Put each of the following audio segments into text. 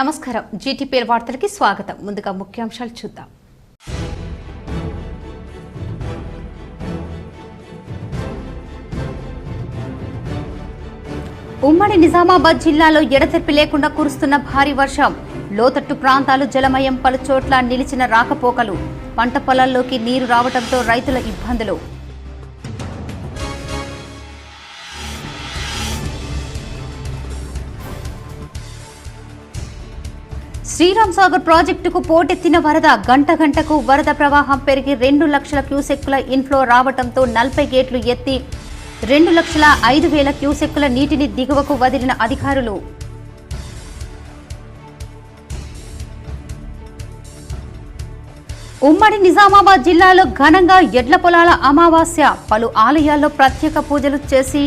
నమస్కారం జీటీపీఎల్ వార్తలకి స్వాగతం. ముందుగా ముఖ్యాంశాలు చూద్దాం. ఉమ్మడి నిజామాబాద్ జిల్లాలో ఎడతెరిపి లేకుండా కురుస్తున్న భారీ వర్షం. లోతట్టు ప్రాంతాలు జలమయం, పలు చోట్ల నిలిచిన రాకపోకలు. పంట పొలాల్లోకి నీరు రావడంతో రైతుల ఇబ్బందులు. శ్రీరామ్ సాగర్ ప్రాజెక్టుకు పోటెత్తిన వరద. గంటకు వరద ప్రవాహం పెరిగి 2 లక్షల క్యూసెక్కుల ఇన్ఫ్లో రావడంతో 40 గేట్లు ఎత్తి 2,05,000 క్యూసెక్కుల నీటిని దిగువకు వదిలిన అధికారులు. ఉమ్మడి నిజామాబాద్ జిల్లాలో ఘనంగా ఎడ్ల పొలాల అమావాస్య. పలు ఆలయాల్లో ప్రత్యేక పూజలు చేసి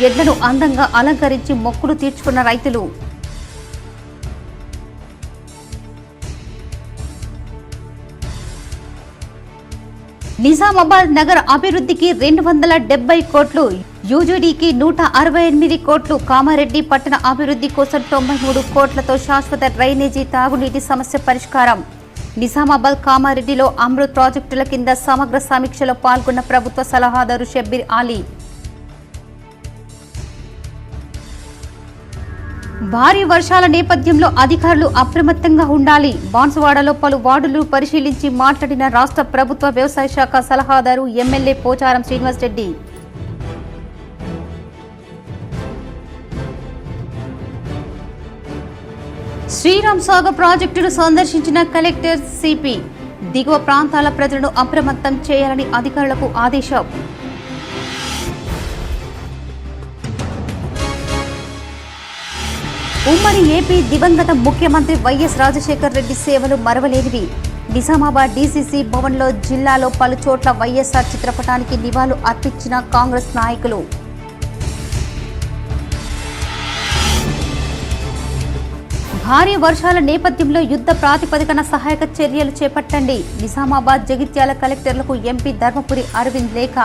ఎడ్లను అందంగా అలంకరించి మొక్కులు తీర్చుకున్న రైతులు. నిజామాబాద్ నగర అభివృద్ధికి 270 కోట్లు, యూజీడీకి 168 కోట్లు. కామారెడ్డి పట్టణ అభివృద్ధి కోసం 93 కోట్లతో శాశ్వత డ్రైనేజీ తాగునీటి సమస్య పరిష్కారం. నిజామాబాద్ కామారెడ్డిలో అమృత్ ప్రాజెక్టుల కింద సమగ్ర సమీక్షలో పాల్గొన్న ప్రభుత్వ సలహాదారు షబ్బీర్ అలీ. భారీ వర్షాల నేపథ్యంలో అధికారులు అప్రమత్తంగా ఉండాలి. బాన్సువాడలో పలు వార్డులు పరిశీలించి మాట్లాడిన రాష్ట్ర ప్రభుత్వ వ్యవసాయ శాఖ సలహాదారు ఎమ్మెల్యే పోచారం శ్రీనివాస్ రెడ్డి. శ్రీరామ్ సాగర్ ప్రాజెక్టును సందర్శించిన కలెక్టర్ సిపి. దిగువ ప్రాంతాల ప్రజలను అప్రమత్తం చేయాలని అధికారులకు ఆదేశం. ఉమ్మడి ఏపీ దివంగత ముఖ్యమంత్రి వైఎస్ రాజశేఖర్ రెడ్డి సేవలు మరవలేనివి. నిజామాబాద్ డీసీసీ భవన్లో జిల్లాలో పలు చోట్ల వైఎస్ఆర్ చిత్రపటానికి నివాళులు అర్పించిన కాంగ్రెస్ నాయకులు. భారీ వర్షాల నేపథ్యంలో యుద్ధ ప్రాతిపదికన సహాయక చర్యలు చేపట్టండి. నిజామాబాద్ జగిత్యాల కలెక్టర్లకు ఎంపీ ధర్మపురి అరవింద్ లేఖ.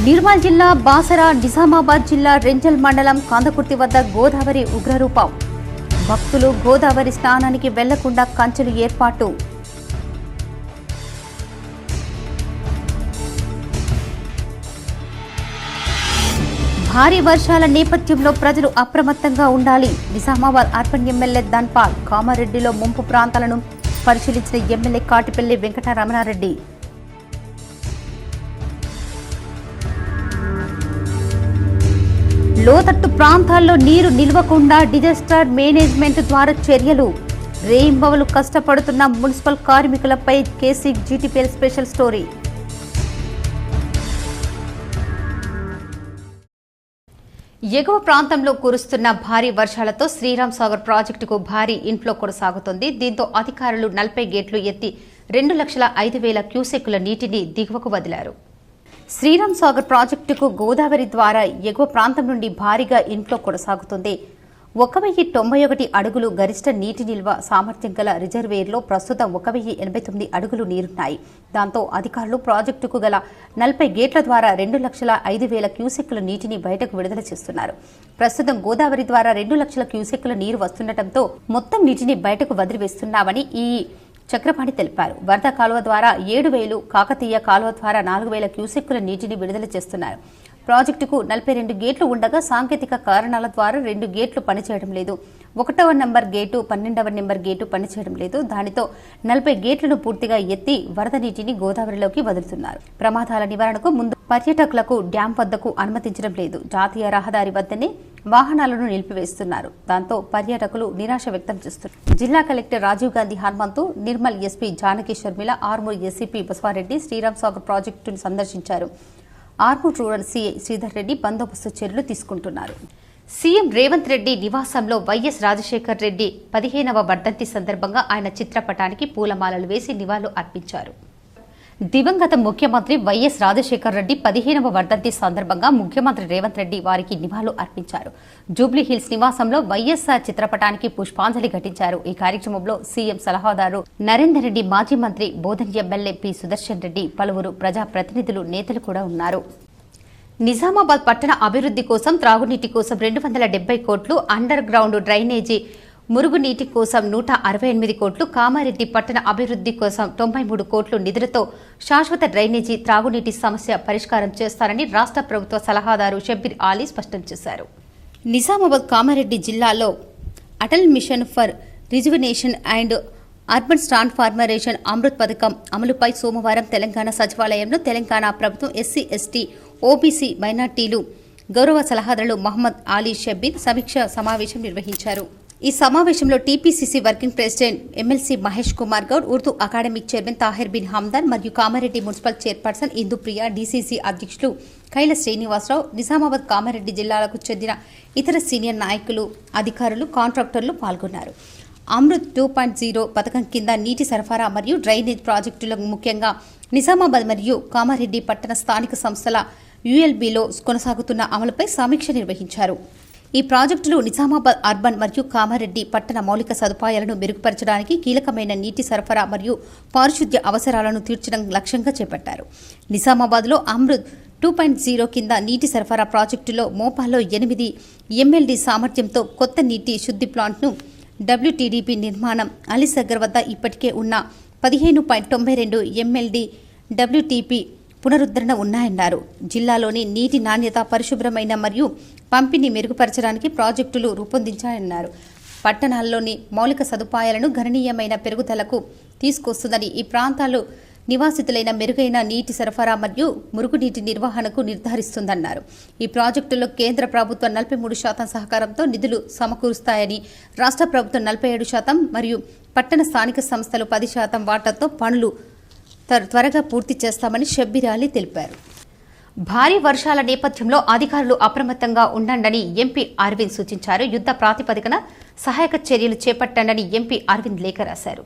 నిర్మల్ జిల్లా బాసరా, నిజామాబాద్ జిల్లా రెంజల్ మండలం కందకుర్తి వద్ద గోదావరి ఉగ్రరూపం. భక్తులు గోదావరి స్నానానికి వెళ్లకుండా కంచెలు ఏర్పాటు. భారీ వర్షాల నేపథ్యంలో ప్రజలు అప్రమత్తంగా ఉండాలి. Nizamabad urban MLA Dhanpal. కామారెడ్డిలో ముంపు ప్రాంతాలను పరిశీలించిన ఎమ్మెల్యే కాటిపల్లి వెంకటరమణారెడ్డి. లోతట్టు ప్రాంతాల్లో నీరు నిల్వకుండా డిజాస్టర్ మేనేజ్మెంట్ ద్వారా చర్యలు. రేయింబవలు కష్టపడుతున్న మున్సిపల్ కార్మికులపై కేసీ జీటీపీఎల్ స్పెషల్ స్టోరీ. ఎగువ ప్రాంతంలో కురుస్తున్న భారీ వర్షాలతో శ్రీరామ్ సాగర్ ప్రాజెక్టుకు భారీ ఇన్ఫ్లో కొనసాగుతోంది. దీంతో అధికారులు 40 గేట్లు ఎత్తి 2,05,000 క్యూసెక్కుల నీటిని దిగువకు వదిలారు. శ్రీరామ్ సాగర్ ప్రాజెక్టుకు గోదావరి ద్వారా ఎగువ ప్రాంతం నుండి భారీగా ఇన్ఫ్లో కొనసాగుతుంది. 1,091 అడుగులు గరిష్ట నీటి నిల్వ సామర్థ్యం గల రిజర్వేర్లో ప్రస్తుతం 1,089 అడుగులు నీరున్నాయి. దాంతో అధికారులు ప్రాజెక్టుకు గల 40 గేట్ల ద్వారా 2,05,000 క్యూసెక్కుల నీటిని బయటకు విడుదల చేస్తున్నారు. ప్రస్తుతం గోదావరి ద్వారా 2 లక్షల క్యూసెక్కుల నీరు వస్తుండటంతో మొత్తం నీటిని బయటకు వదిలివేస్తున్నామని ఈ చక్రపాణి తెలిపారు. వరద కాలువ ద్వారా 7,000, కాకతీయ కాలువ ద్వారా 4,000 క్యూసెక్కుల నీటిని విడుదల చేస్తున్నారు. ప్రాజెక్టుకు 42 గేట్లు ఉండగా సాంకేతిక కారణాల ద్వారా 2 గేట్లు పనిచేయడం లేదు. 1వ నెంబర్ గేటు, 12వ నెంబర్ గేటు పనిచేయడం లేదు. దానితో 40 గేట్లను పూర్తిగా ఎత్తి వరద నీటిని గోదావరిలోకి వదులుతున్నారు. ప్రమాదాల నివారణకు ముందు పర్యాటకులకు డ్యాం వద్దకు అనుమతించడం లేదు. జాతీయ రహదారి వద్దనే వాహనాలను నిలిపివేస్తున్నారు. దాంతో పర్యాటకులు నిరాశ వ్యక్తం చేస్తున్నారు. జిల్లా collector Rajiv Gandhi Hanumanthu, Nirmal SP Janaki Sharmila, Armoor SCP Basavareddy Sriram Sagar ప్రాజెక్టును సందర్శించారు. ఆర్మూర్ రూరల్ సీఐ శ్రీధర్ రెడ్డి బందోబస్తు చర్యలు తీసుకుంటున్నారు. సీఎం రేవంత్ రెడ్డి నివాసంలో వైఎస్ రాజశేఖర్ రెడ్డి 15వ వర్ధంతి సందర్భంగా ఆయన చిత్రపటానికి పూలమాలలు వేసి నివాళులు అర్పించారు. దివంగత ముఖ్యమంత్రి వైఎస్ రాజశేఖర్ రెడ్డి 15వ వర్ధంతి సందర్భంగా ముఖ్యమంత్రి రేవంత్ రెడ్డి వారికి నివాళులు అర్పించారు. జూబ్లీహిల్స్ నివాసంలో వైఎస్ఆర్ చిత్రపటానికి పుష్పాంజలి ఘటించారు. ఈ కార్యక్రమంలో సీఎం సలహాదారు నరేందర్ రెడ్డి, మాజీ మంత్రి బోధన్ ఎమ్మెల్యే పి సుదర్శన్ రెడ్డి, పలువురు ప్రజాప్రతినిధులు, నేతలు కూడా ఉన్నారు. నిజామాబాద్ పట్టణ అభివృద్ధి కోసం త్రాగునీటి కోసం 270 కోట్లు, అండర్ గ్రౌండ్ డ్రైనేజీ మురుగునీటి కోసం 168 కోట్లు, కామారెడ్డి పట్టణ అభివృద్ధి కోసం 93 కోట్లు నిధులతో శాశ్వత డ్రైనేజీ త్రాగునీటి సమస్య పరిష్కారం చేస్తారని రాష్ట్ర ప్రభుత్వ సలహాదారు షబ్బీర్ ఆలీ స్పష్టం చేశారు. నిజామాబాద్ కామారెడ్డి జిల్లాలో Atal mission for rejuvenation and urban transformation Amrut పథకం అమలుపై సోమవారం తెలంగాణ సచివాలయంలో తెలంగాణ ప్రభుత్వం ఎస్సీ, ఎస్టీ, ఓబీసీ, మైనార్టీలు గౌరవ సలహాదారులు మహమ్మద్ ఆలీ షబ్బీర్ సమీక్ష సమావేశం నిర్వహించారు. ఈ సమావేశంలో TPCC working president MLC Mahesh Kumar Goud, Urdu academic chairman Tahir bin Hamdan మరియు Kamareddy municipal chairperson Indupriya, DCC అధ్యక్షులు కైల శ్రీనివాసరావు, నిజామాబాద్ కామారెడ్డి జిల్లాలకు చెందిన ఇతర సీనియర్ నాయకులు, అధికారులు, కాంట్రాక్టర్లు పాల్గొన్నారు. అమృత్ 2.0 పథకం కింద నీటి సరఫరా మరియు డ్రైనేజ్ ప్రాజెక్టులకు ముఖ్యంగా నిజామాబాద్ మరియు కామారెడ్డి పట్టణ స్థానిక సంస్థల యూఎల్బీలో కొనసాగుతున్న అమలుపై సమీక్ష నిర్వహించారు. ఈ ప్రాజెక్టులు నిజామాబాద్ అర్బన్ మరియు కామారెడ్డి పట్టణ మౌలిక సదుపాయాలను మెరుగుపరచడానికి, కీలకమైన నీటి సరఫరా మరియు పారిశుద్ధ్య అవసరాలను తీర్చడం లక్ష్యంగా చేపట్టారు. నిజామాబాద్లో అమృత్ 2.0 కింద నీటి సరఫరా ప్రాజెక్టులో మోపాల్లో 8 ఎంఎల్డీ సామర్థ్యంతో కొత్త నీటి శుద్ధి ప్లాంట్ను, డబ్ల్యూటీడీపీ నిర్మాణం, అలీసగర్ వద్ద ఇప్పటికే ఉన్న 15.92 ఎంఎల్డీ డబ్ల్యూటీపీ పునరుద్ధరణ ఉన్నాయన్నారు. జిల్లాలోని నీటి నాణ్యత, పరిశుభ్రమైన మరియు పంపిణీ మెరుగుపరచడానికి ప్రాజెక్టులు రూపొందించాలన్నారు. పట్టణాల్లోని మౌలిక సదుపాయాలను గణనీయమైన పెరుగుదలకు తీసుకొస్తుందని, ఈ ప్రాంతాలు నివాసితులైన మెరుగైన నీటి సరఫరా మరియు మురుగునీటి నిర్వహణకు నిర్ధారిస్తుందన్నారు. ఈ ప్రాజెక్టులో కేంద్ర ప్రభుత్వం 43% సహకారంతో నిధులు సమకూరుస్తాయని, రాష్ట్ర ప్రభుత్వం 47% మరియు పట్టణ స్థానిక సంస్థలు 10% వాటాతో పనులు త్వరగా పూర్తి చేస్తామని షబ్బీర్ ఆలీ తెలిపారు. భారీ వర్షాల నేపథ్యంలో అధికారులు అప్రమత్తంగా ఉండండని ఎంపీ అరవింద్ సూచించారు. యుద్ధ ప్రాతిపదికన సహాయక చర్యలు చేపట్టండని ఎంపీ అరవింద్ లేఖ రాశారు.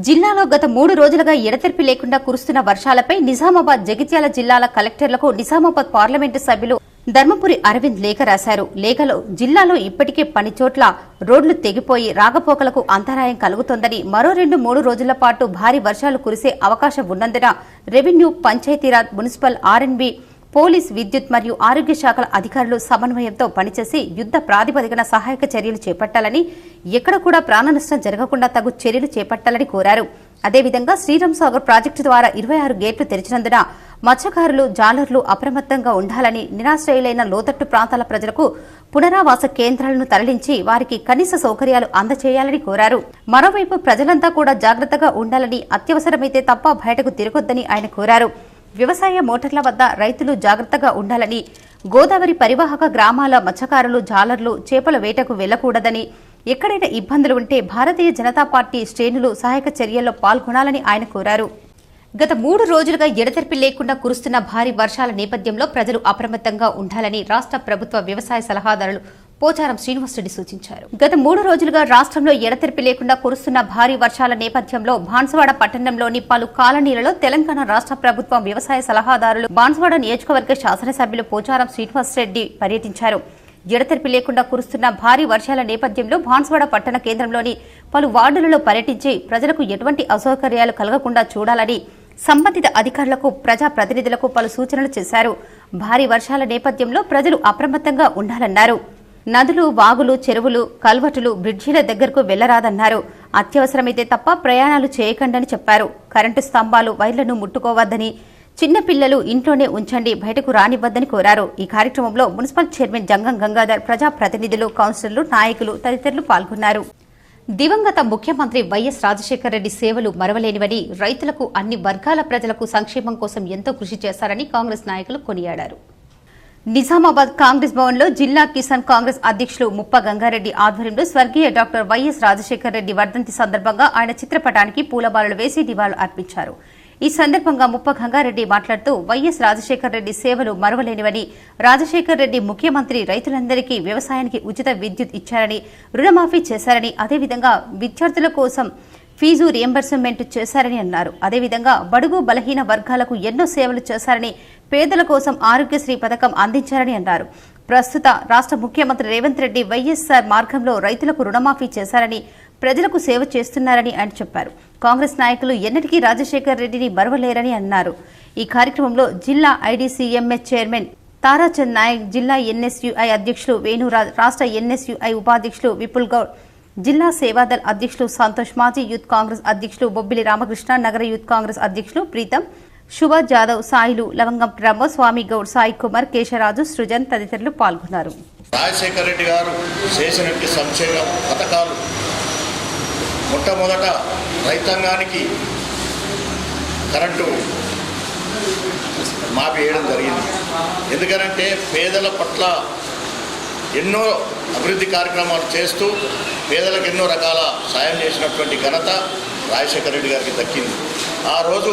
జిల్లాలో గత 3 రోజులుగా ఎడతెరిపి లేకుండా కురుస్తున్న వర్షాలపై నిజామాబాద్, జగిత్యాల జిల్లాల కలెక్టర్లకు నిజామాబాద్ పార్లమెంటు సభ్యులు ధర్మపురి అరవింద్ లేఖ రాశారు. లేఖలో జిల్లాలో ఇప్పటికే పనిచోట్ల రోడ్లు తెగిపోయి రాకపోకలకు అంతరాయం కలుగుతోందని, మరో 2-3 రోజుల పాటు భారీ వర్షాలు కురిసే అవకాశం ఉన్నందున revenue, Panchayati Raj, municipal, R&B, police, విద్యుత్ మరియు ఆరోగ్య శాఖల అధికారులు సమన్వయంతో పనిచేసి యుద్ధ ప్రాతిపదికన సహాయక చర్యలు చేపట్టాలని, ఎక్కడ కూడా ప్రాణ నష్టం జరగకుండా తగు చర్యలు చేపట్టాలని కోరారు. అదేవిధంగా శ్రీరామ్ సాగర్ ప్రాజెక్టు ద్వారా 26 గేట్లు తెరిచినందున మత్స్యకారులు, జాలర్లు అప్రమత్తంగా ఉండాలని, నిరాశ్రయులైన లోతట్టు ప్రాంతాల ప్రజలకు పునరావాస కేంద్రాలను తరలించి వారికి కనీస సౌకర్యాలు అందజేయాలని కోరారు. మరోవైపు ప్రజలంతా కూడా జాగ్రత్తగా ఉండాలని, అత్యవసరమైతే తప్ప బయటకు తిరగొద్దని ఆయన కోరారు. వ్యవసాయ మోటార్ల వద్ద రైతులు జాగ్రత్తగా ఉండాలని, గోదావరి పరివాహక గ్రామాల మత్స్యకారులు, జాలర్లు చేపల వేటకు వెళ్లకూడదని, ఎక్కడైనా ఇబ్బందులు ఉంటే భారతీయ జనతా పార్టీ శ్రేణులు సహాయక చర్యల్లో పాల్గొనాలని ఆయన కోరారు. గత 3 రోజులుగా ఎడతెరిపి లేకుండా కురుస్తున్న భారీ వర్షాల నేపథ్యంలో ప్రజలు అప్రమత్తంగా ఉండాలని రాష్ట్ర ప్రభుత్వ వ్యవసాయ సలహాదారులు పోచారం శ్రీనివాసరెడ్డి సూచించారు. గత 3 రోజులుగా రాష్ట్రంలో ఎడతెరిపి లేకుండా కురుస్తున్న భారీ వర్షాల నేపథ్యంలో బాన్సువాడ పట్టణంలోని పలు కాలనీలలో తెలంగాణ రాష్ట్ర ప్రభుత్వం వ్యవసాయ సలహాదారులు, బాన్సువాడ నియోజకవర్గ శాసనసభ్యులు పోచారం శ్రీనివాసరెడ్డి పర్యటించారు. ఎడతెరిపి లేకుండా కురుస్తున్న భారీ వర్షాల నేపథ్యంలో బాన్సువాడ పట్టణ కేంద్రంలోని పలు వార్డులలో పర్యటించి ప్రజలకు ఎటువంటి అసౌకర్యాలు కలగకుండా చూడాలని సంబంధిత అధికారులకు, ప్రజా ప్రతినిధులకు పలు సూచనలు చేశారు. భారీ వర్షాల నేపథ్యంలో ప్రజలు అప్రమత్తంగా ఉండాలన్నారు. నదులు, వాగులు, చెరువులు, కల్వటులు, బ్రిడ్జీల దగ్గరకు వెళ్లరాదన్నారు. అత్యవసరమైతే తప్ప ప్రయాణాలు చేయకండని చెప్పారు. కరెంటు స్తంభాలు, వైర్లను ముట్టుకోవద్దని, చిన్నపిల్లలు ఇంట్లోనే ఉంచండి, బయటకు రానివ్వద్దని కోరారు. ఈ కార్యక్రమంలో మున్సిపల్ చైర్మన్ జంగం గంగాధర్, ప్రజా ప్రతినిధులు, కౌన్సిలర్లు, నాయకులు తదితరులు పాల్గొన్నారు. దివంగత ముఖ్యమంత్రి వైఎస్ రాజశేఖర రెడ్డి సేవలు మరవలేనివని, రైతులకు, అన్ని వర్గాల ప్రజలకు సంక్షేమం కోసం ఎంతో కృషి చేశారని కాంగ్రెస్ నాయకులు కొనియాడారు. నిజామాబాద్ కాంగ్రెస్ భవన్లో జిల్లా కిసాన్ కాంగ్రెస్ అధ్యక్షులు ముప్ప గంగారెడ్డి ఆధ్వర్యంలో స్వర్గీయ డాక్టర్ వైఎస్ రాజశేఖర రెడ్డి వర్ధంతి సందర్భంగా ఆయన చిత్రపటానికి పూలమాలలు వేసి నివాళులు అర్పించారు. ఈ సందర్భంగా ముప్ప గంగారెడ్డి మాట్లాడుతూ వైఎస్ రాజశేఖర రెడ్డి సేవలు మరవలేనివని, రాజశేఖర రెడ్డి ముఖ్యమంత్రి రైతులందరికీ వ్యవసాయానికి ఉచిత విద్యుత్ ఇచ్చారని, రుణమాఫీ చేశారని, అదేవిధంగా విద్యార్థుల కోసం ఫీజు రియంబర్స్మెంట్ చేశారని అన్నారు. అదేవిధంగా బడుగు బలహీన వర్గాలకు ఎన్నో సేవలు చేశారని, పేదల కోసం ఆరోగ్యశ్రీ పథకం అందించారని అన్నారు. ప్రస్తుత రాష్ట్ర ముఖ్యమంత్రి రేవంత్ రెడ్డి వైఎస్ఆర్ మార్గంలో రైతులకు రుణమాఫీ చేశారని, ప్రజలకు సేవ చేస్తున్నారని ఆయన చెప్పారు. కాంగ్రెస్ నాయకులు ఎన్నటికీ రాజశేఖర్ రెడ్డిని మరవలేరని అన్నారు. ఈ కార్యక్రమంలో జిల్లా ఐడీసీఎంఎస్ చైర్మన్ తారాచంద్ నాయక్, జిల్లా ఎన్ఎస్యుఐ అధ్యక్షులు వేణురాజ్, రాష్ట్ర ఎన్ఎస్యుఐ ఉపాధ్యక్షులు విపుల్ గౌడ్, జిల్లా సేవాదల్ అధ్యక్షులు సంతోష్, మాజీ యూత్ కాంగ్రెస్ అధ్యక్షులు బొబ్బిలి రామకృష్ణ, నగర యూత్ కాంగ్రెస్ అధ్యక్షులు ప్రీతం, సుభాష్ జాదవ్, సాయిలు, లవంగం రామ, స్వామి గౌడ్, సాయి కుమార్, కేశరాజు, సృజన్ తదితరులు పాల్గొన్నారు. రాజశేఖర రెడ్డి గారు చేసినట్టు సంక్షేమ పథకాలు మొట్టమొదట రైతాంగానికి కరెంటు మాఫీ చేయడం జరిగింది. ఎందుకనంటే పేదల పట్ల ఎన్నో అభివృద్ధి కార్యక్రమాలు చేస్తూ పేదలకు ఎన్నో రకాల సాయం చేసినటువంటి ఘనత రాజశేఖర రెడ్డి గారికి దక్కింది. ఆ రోజు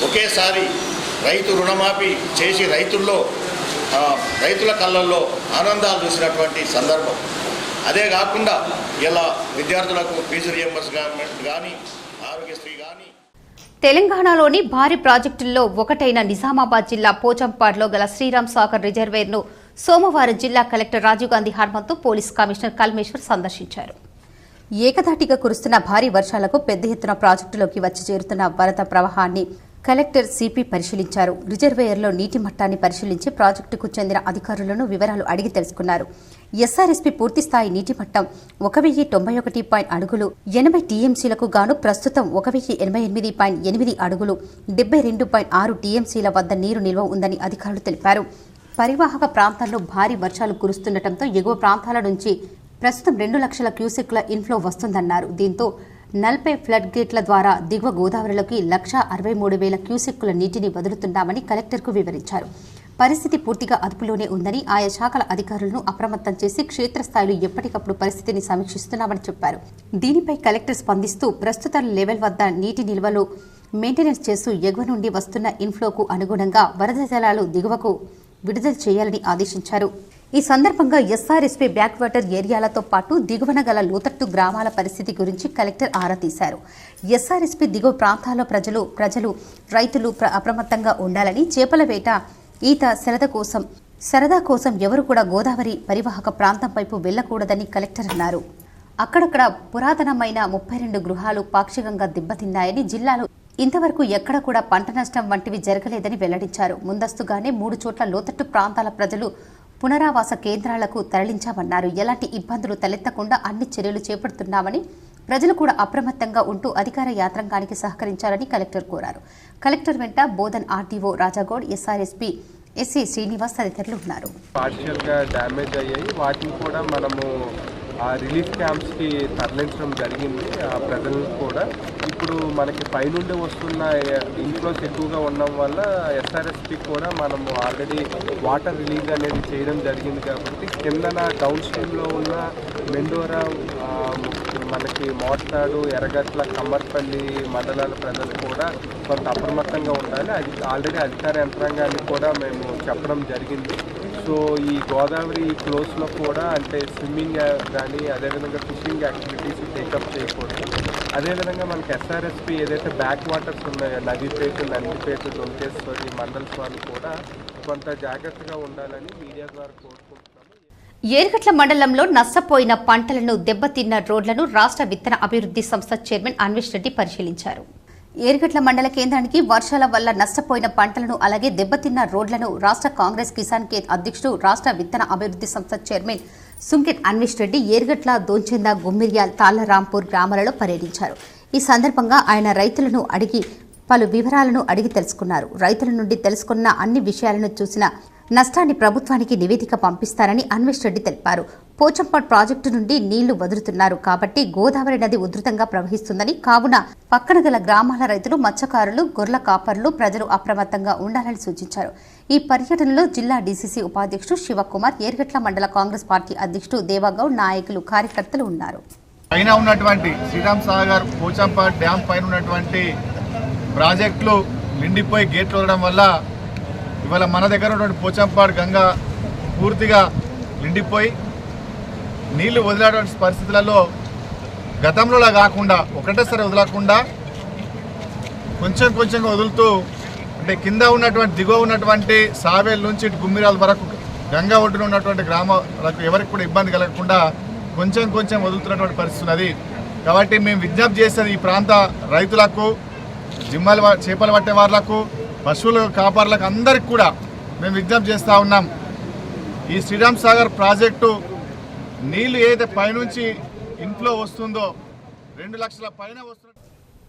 ఒకేసారి రైతు రుణమాఫీ చేసి రైతుల కళ్ళల్లో ఆనందాలు చూసినటువంటి సందర్భం. అదే కాకుండా ఇలా విద్యార్థులకు ఫీజు రియంబర్స్మెంట్ కానీ, ఆరోగ్యశ్రీ కానీ. తెలంగాణలోని భారీ ప్రాజెక్టుల్లో ఒకటైన నిజామాబాద్ జిల్లా పోచంపాడులో గల శ్రీరామ్ సాగర్ రిజర్వేర్ను సోమవారం జిల్లా collector Rajiv Gandhi Hanumanthu, police commissioner Kalmeshwar సందర్శించారు. ఏకధాటిగా కురుస్తున్న భారీ వర్షాలకు పెద్ద ఎత్తున ప్రాజెక్టులోకి వచ్చి చేరుతున్న వరద ప్రవాహాన్ని కలెక్టర్ సిపి పరిశీలించారు. రిజర్వేయర్లో నీటి మట్టాన్ని పరిశీలించి ప్రాజెక్టుకు చెందిన అధికారులను వివరాలు అడిగి తెలుసుకున్నారు. ఎస్ఆర్ఎస్పీ పూర్తిస్థాయి నీటి మట్టం 1091 అడుగులు, 80 టీఎంసీలకు గాను ప్రస్తుతం 1088.8 అడుగులు, 72.6 టీఎంసీల వద్ద నీరు నిల్వ ఉందని అధికారులు తెలిపారు. పరివాహక ప్రాంతాల్లో భారీ వర్షాలు కురుస్తుండటంతో ఎగువ ప్రాంతాల నుంచి ప్రస్తుతం 2 లక్షల క్యూసెక్ల ఇన్ఫ్లో వస్తుందన్నారు. దీంతో 40 ఫ్లడ్ గేట్ల ద్వారా దిగువ గోదావరిలోకి 1,63,000 క్యూసెక్కుల నీటిని వదులుతున్నామని కలెక్టర్కు వివరించారు. పరిస్థితి పూర్తిగా అదుపులోనే ఉందని, ఆయా శాఖల అధికారులను అప్రమత్తం చేసి క్షేత్రస్థాయిలో ఎప్పటికప్పుడు పరిస్థితిని సమీక్షిస్తున్నామని చెప్పారు. దీనిపై కలెక్టర్ స్పందిస్తూ ప్రస్తుత లెవెల్ వద్ద నీటి నిల్వలు మెయింటెనెన్స్ చేస్తూ ఎగువ నుండి వస్తున్న ఇన్ఫ్లోకు అనుగుణంగా వరద జలాలు దిగువకు విడుదల చేయాలని ఆదేశించారు. ఈ సందర్భంగా ఎస్ఆర్ఎస్పీ బ్యాక్ వాటర్ ఏరియాలతో పాటు దిగువన గల లోతట్టు గ్రామాల పరిస్థితి గురించి కలెక్టర్ ఆరా తీశారు. ఎస్ఆర్ఎస్పీ దిగువ ప్రాంతాల ప్రజలు రైతులు అప్రమత్తంగా ఉండాలని, చేపల వేట, ఈత, సరదా కోసం ఎవరు కూడా గోదావరి పరివాహక ప్రాంతం వైపు వెళ్లకూడదని కలెక్టర్ అన్నారు. అక్కడక్కడ పురాతనమైన 32 గృహాలు పాక్షికంగా దెబ్బతిన్నాయని, జిల్లాలో ఇంతవరకు ఎక్కడ కూడా పంట నష్టం వంటివి జరగలేదని వెల్లడించారు. ముందస్తుగానే 3 చోట్ల లోతట్టు ప్రాంతాల ప్రజలు పునరావాస కేంద్రాలకు తరలించామన్నారు. ఎలాంటి ఇబ్బందులు తలెత్తకుండా అన్ని చర్యలు చేపడుతున్నామని, ప్రజలు కూడా అప్రమత్తంగా ఉంటూ అధికార యంత్రాంగానికి సహకరించాలని కలెక్టర్ కోరారు. కలెక్టర్ వెంట Bodhan RTO Raja Goud, SRSP SC Srinivas తదితరులు ఉన్నారు. పార్షియల్గా డ్యామేజ్ అయ్యాయి, వాటిని కూడా మనము ఆ రిలీఫ్ క్యాంప్స్కి తరలించడం జరిగింది. ఆ ప్రజలను కూడా ఇప్పుడు మనకి పైనుండి వస్తున్న ఇన్ఫ్లోస్ ఎక్కువగా ఉండడం వల్ల ఎస్ఆర్ఎస్పీ కూడా మనము ఆల్రెడీ వాటర్ రిలీజ్ అనేది చేయడం జరిగింది. కాబట్టి కిందన డౌన్ స్ట్రీమ్లో ఉన్న మెండోరా, మనకి మోటాడు, ఎర్రగట్ల, కమ్మర్పల్లి మండలాల ప్రజలు కూడా కొంత అప్రమత్తంగా ఉండాలి. అది ఆల్రెడీ అధికార యంత్రాంగాన్ని కూడా మేము చెప్పడం జరిగింది. సో ఈ గోదావరి ఫ్లోస్లో కూడా అంటే స్విమ్మింగ్ కానీ, అదేవిధంగా ఫిషింగ్ యాక్టివిటీస్ టేకప్ చేయకూడదు. అదేవిధంగా మనకి ఎస్ఆర్ఎస్పీ ఏదైతే బ్యాక్ వాటర్స్ ఉన్నాయో నదిపేట, నందిపేట, దొంకేశ్వరి మండల్స్ వాళ్ళు కూడా కొంత జాగ్రత్తగా ఉండాలని మీడియా ద్వారా కోరుకుంటున్నాము. ఏర్గట్ల మండలంలో నష్టపోయిన పంటలను, దెబ్బతిన్న రోడ్లను రాష్ట్ర విత్తన అభివృద్ధి సంస్థ చైర్మన్ అన్వేష్ రెడ్డి పరిశీలించారు. ఏర్గట్ల మండల కేంద్రానికి వర్షాల వల్ల నష్టపోయిన పంటలను, అలాగే దెబ్బతిన్న రోడ్లను రాష్ట్ర కాంగ్రెస్ కిసాన్ కేంద్ర అధ్యక్షుడు, రాష్ట్ర విత్తన అభివృద్ధి సంస్థ చైర్మన్ సుంకెట్ అన్వేష్ రెడ్డి ఏర్గట్ల, దోంచెంద, గుమ్మిర్యాల్, తాళ్లరాంపూర్ గ్రామాలలో పర్యటించారు. ఈ సందర్భంగా ఆయన రైతులను అడిగి పలు వివరాలను అడిగి తెలుసుకున్నారు. రైతుల నుండి తెలుసుకున్న అన్ని విషయాలను చూసిన నష్టాన్ని ప్రభుత్వానికి నివేదిక పంపిస్తారని అన్వేష్ రెడ్డి తెలిపారు. పోచంపాడు ప్రాజెక్టు నుండి నీళ్లు వదులుతున్నారు కాబట్టి గోదావరి నది ఉధృతంగా ప్రవహిస్తుందని, కావున పక్కన గల గ్రామాల రైతులు, మత్స్యకారులు, గొర్రెల కాపర్లు, ప్రజలు అప్రమత్తంగా ఉండాలని సూచించారు. ఈ పర్యటనలో జిల్లా డీసీసీ ఉపాధ్యక్షుడు శివకుమార్, ఏర్గట్ల మండల కాంగ్రెస్ పార్టీ అధ్యక్షుడు దేవగౌడ్, నాయకులు, కార్యకర్తలు ఉన్నారు. పైన ఉన్నటువంటి శ్రీరామ్ సాగర్ పోచంపాడు డ్యామ్ పైన ఉన్నటువంటి ప్రాజెక్టులు నిండిపోయి గేట్లు వదలడం వల్ల ఇవాళ మన దగ్గర ఉన్నటువంటి పోచంపాడు గంగ పూర్తిగా నిండిపోయి నీళ్లు వదిలేటువంటి పరిస్థితులలో గతంలో కాకుండా ఒకటేసారి వదలకుండా కొంచెం కొంచెంగా వదులుతూ, అంటే కింద ఉన్నటువంటి దిగువ ఉన్నటువంటి సావేల్ నుంచి గుమ్మిరాల వరకు గంగా ఒడ్డున ఉన్నటువంటి గ్రామాలకు ఎవరికి కూడా ఇబ్బంది కలగకుండా కొంచెం కొంచెం వదులుతున్నటువంటి పరిస్థితి ఉన్నది. కాబట్టి మేము విజ్ఞప్తి చేసేది ఈ ప్రాంత రైతులకు, చేపలు పట్టే వాళ్ళకు, పశువుల కాపర్లకు అందరికి కూడా మేము విజ్ఞప్తి చేస్తూ ఉన్నాం. ఈ శ్రీరామ్ సాగర్ ప్రాజెక్టు నీళ్లు ఏదైతే పైనుంచి ఇన్ఫ్లో వస్తుందో 2 లక్షల పైన వస్తుంది.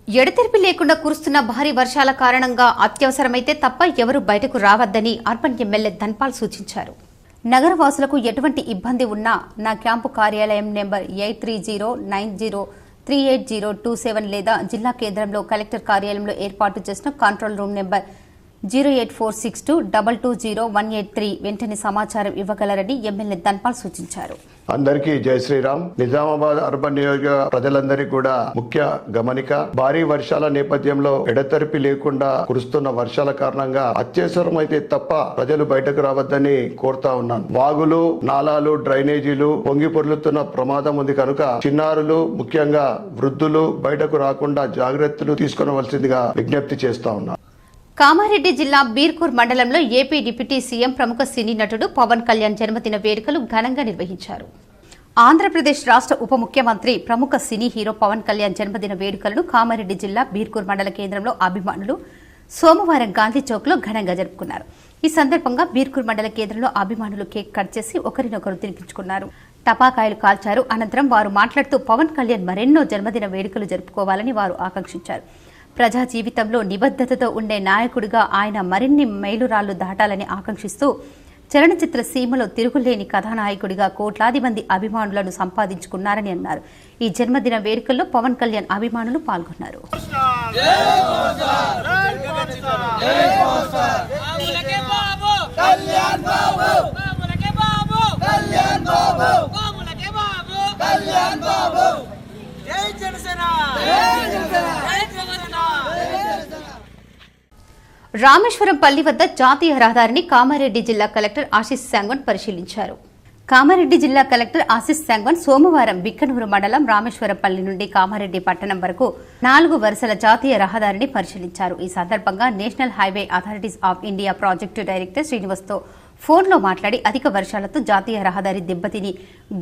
ఎడతెరిపి లేకుండా కురుస్తున్న భారీ వర్షాల కారణంగా అత్యవసరమైతే తప్ప ఎవరూ బయటకు రావద్దని అర్బన్ ఎమ్మెల్యే ధన్పాల్ సూచించారు. నగరవాసులకు ఎటువంటి ఇబ్బంది ఉన్నా నా క్యాంపు కార్యాలయం నెంబర్ 8309038027 లేదా జిల్లా కేంద్రంలో కలెక్టర్ కార్యాలయంలో ఏర్పాటు చేసిన కంట్రోల్ రూమ్ నెంబర్ 08462220183 వెంటనే సమాచారం ఇవ్వగలరని ఎమ్మెల్యే ధన్పాల్ సూచించారు. అందరికీ జై శ్రీరామ్. నిజామాబాద్ అర్బన్ నియోజక ప్రజలందరికీ కూడా ముఖ్య గమనిక, భారీ వర్షాల నేపథ్యంలో ఎడతెరిపి లేకుండా కురుస్తున్న వర్షాల కారణంగా అత్యవసరమైతే తప్ప ప్రజలు బయటకు రావద్దని కోరుతా ఉన్నాను. వాగులు, నాలాలు, డ్రైనేజీలు పొంగి పొర్లుతున్న ప్రమాదం ఉంది కనుక చిన్నారులు, ముఖ్యంగా వృద్ధులు బయటకు రాకుండా జాగ్రత్తలు తీసుకోవలసిందిగా విజ్ఞప్తి చేస్తా ఉన్నాను. కామారెడ్డి జిల్లా బీర్కూర్ మండలంలో ఏపీ డిప్యూటీ సీఎం ప్రముఖ సినీ నటుడు పవన్ కళ్యాణ్ జన్మదిన వేడుకలు ఘనంగా నిర్వహించారు. ఆంధ్రప్రదేశ్ రాష్ట్ర ఉప ముఖ్యమంత్రి ప్రముఖ సినీ హీరో పవన్ కళ్యాణ్ జన్మదిన వేడుకలను కామారెడ్డి జిల్లా బీర్కూర్ మండల కేంద్రంలో అభిమానులు సోమవారం గాంధీ చౌక్ లో ఘనంగా జరుపుకున్నారు. ఈ సందర్భంగా బీర్కూర్ మండల కేంద్రంలో అభిమానులు కేక్ కట్ చేసి ఒకరినొకరు తినిపించుకున్నారు, టపాకాయలు కాల్చారు. అనంతరం వారు మాట్లాడుతూ పవన్ కళ్యాణ్ మరెన్నో జన్మదిన వేడుకలు జరుపుకోవాలని వారు ఆకాంక్షించారు. ప్రజా జీవితంలో నిబద్ధతతో ఉండే నాయకుడిగా ఆయన మరిన్ని మైలురాళ్లు దాటాలని ఆకాంక్షిస్తూ చలనచిత్ర సీమలో తిరుగులేని కథానాయకుడిగా కోట్లాది మంది అభిమానులను సంపాదించుకున్నారని అన్నారు. ఈ జన్మదిన వేడుకల్లో పవన్ కళ్యాణ్ అభిమానులు పాల్గొన్నారు. రామేశ్వరం పల్లి వద్ద జాతీయ రహదారిని కామారెడ్డి జిల్లా కలెక్టర్ ఆశీస్ శాంగన్ పరిశీలించారు. కామారెడ్డి జిల్లా కలెక్టర్ ఆశీస్ శాంగన్ సోమవారం బిక్కనూరు మండలం రామేశ్వరంపల్లి నుండి కామారెడ్డి పట్టణం వరకు 4 వరుసల జాతీయ రహదారిని పరిశీలించారు. ఈ సందర్భంగా national highway authorities of India project director శ్రీనివాస్తో ఫోన్లో మాట్లాడి అధిక వర్షాలతో జాతీయ రహదారి దెబ్బతిని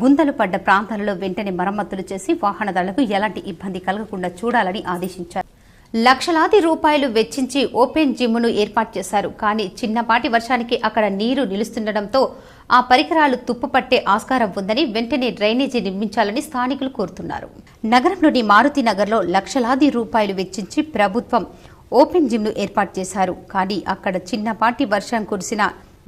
గుంతలు పడ్డ ప్రాంతాలలో వెంటనే మరమ్మతులు చేసి వాహనదారులకు ఎలాంటి ఇబ్బంది కలగకుండా చూడాలని ఆదేశించారు. లక్షలాది రూపాయలు వెచ్చించి ఓపెన్ జిమ్ను ఏర్పాటు చేశారు. కానీ చిన్నపాటి వర్షానికి అక్కడ నీరు నిలుస్తుండటంతో ఆ పరికరాలు తుప్పుపట్టే ఆస్కారం ఉందని వెంటనే డ్రైనేజీ నిర్మించాలని స్థానికులు కోరుతున్నారు. నగరంలోని మారుతి నగర్లో లక్షలాది రూపాయలు వెచ్చించి ప్రభుత్వం ఓపెన్ జిమ్ను ఏర్పాటు చేశారు. కానీ అక్కడ చిన్నపాటి వర్షం కురిసిన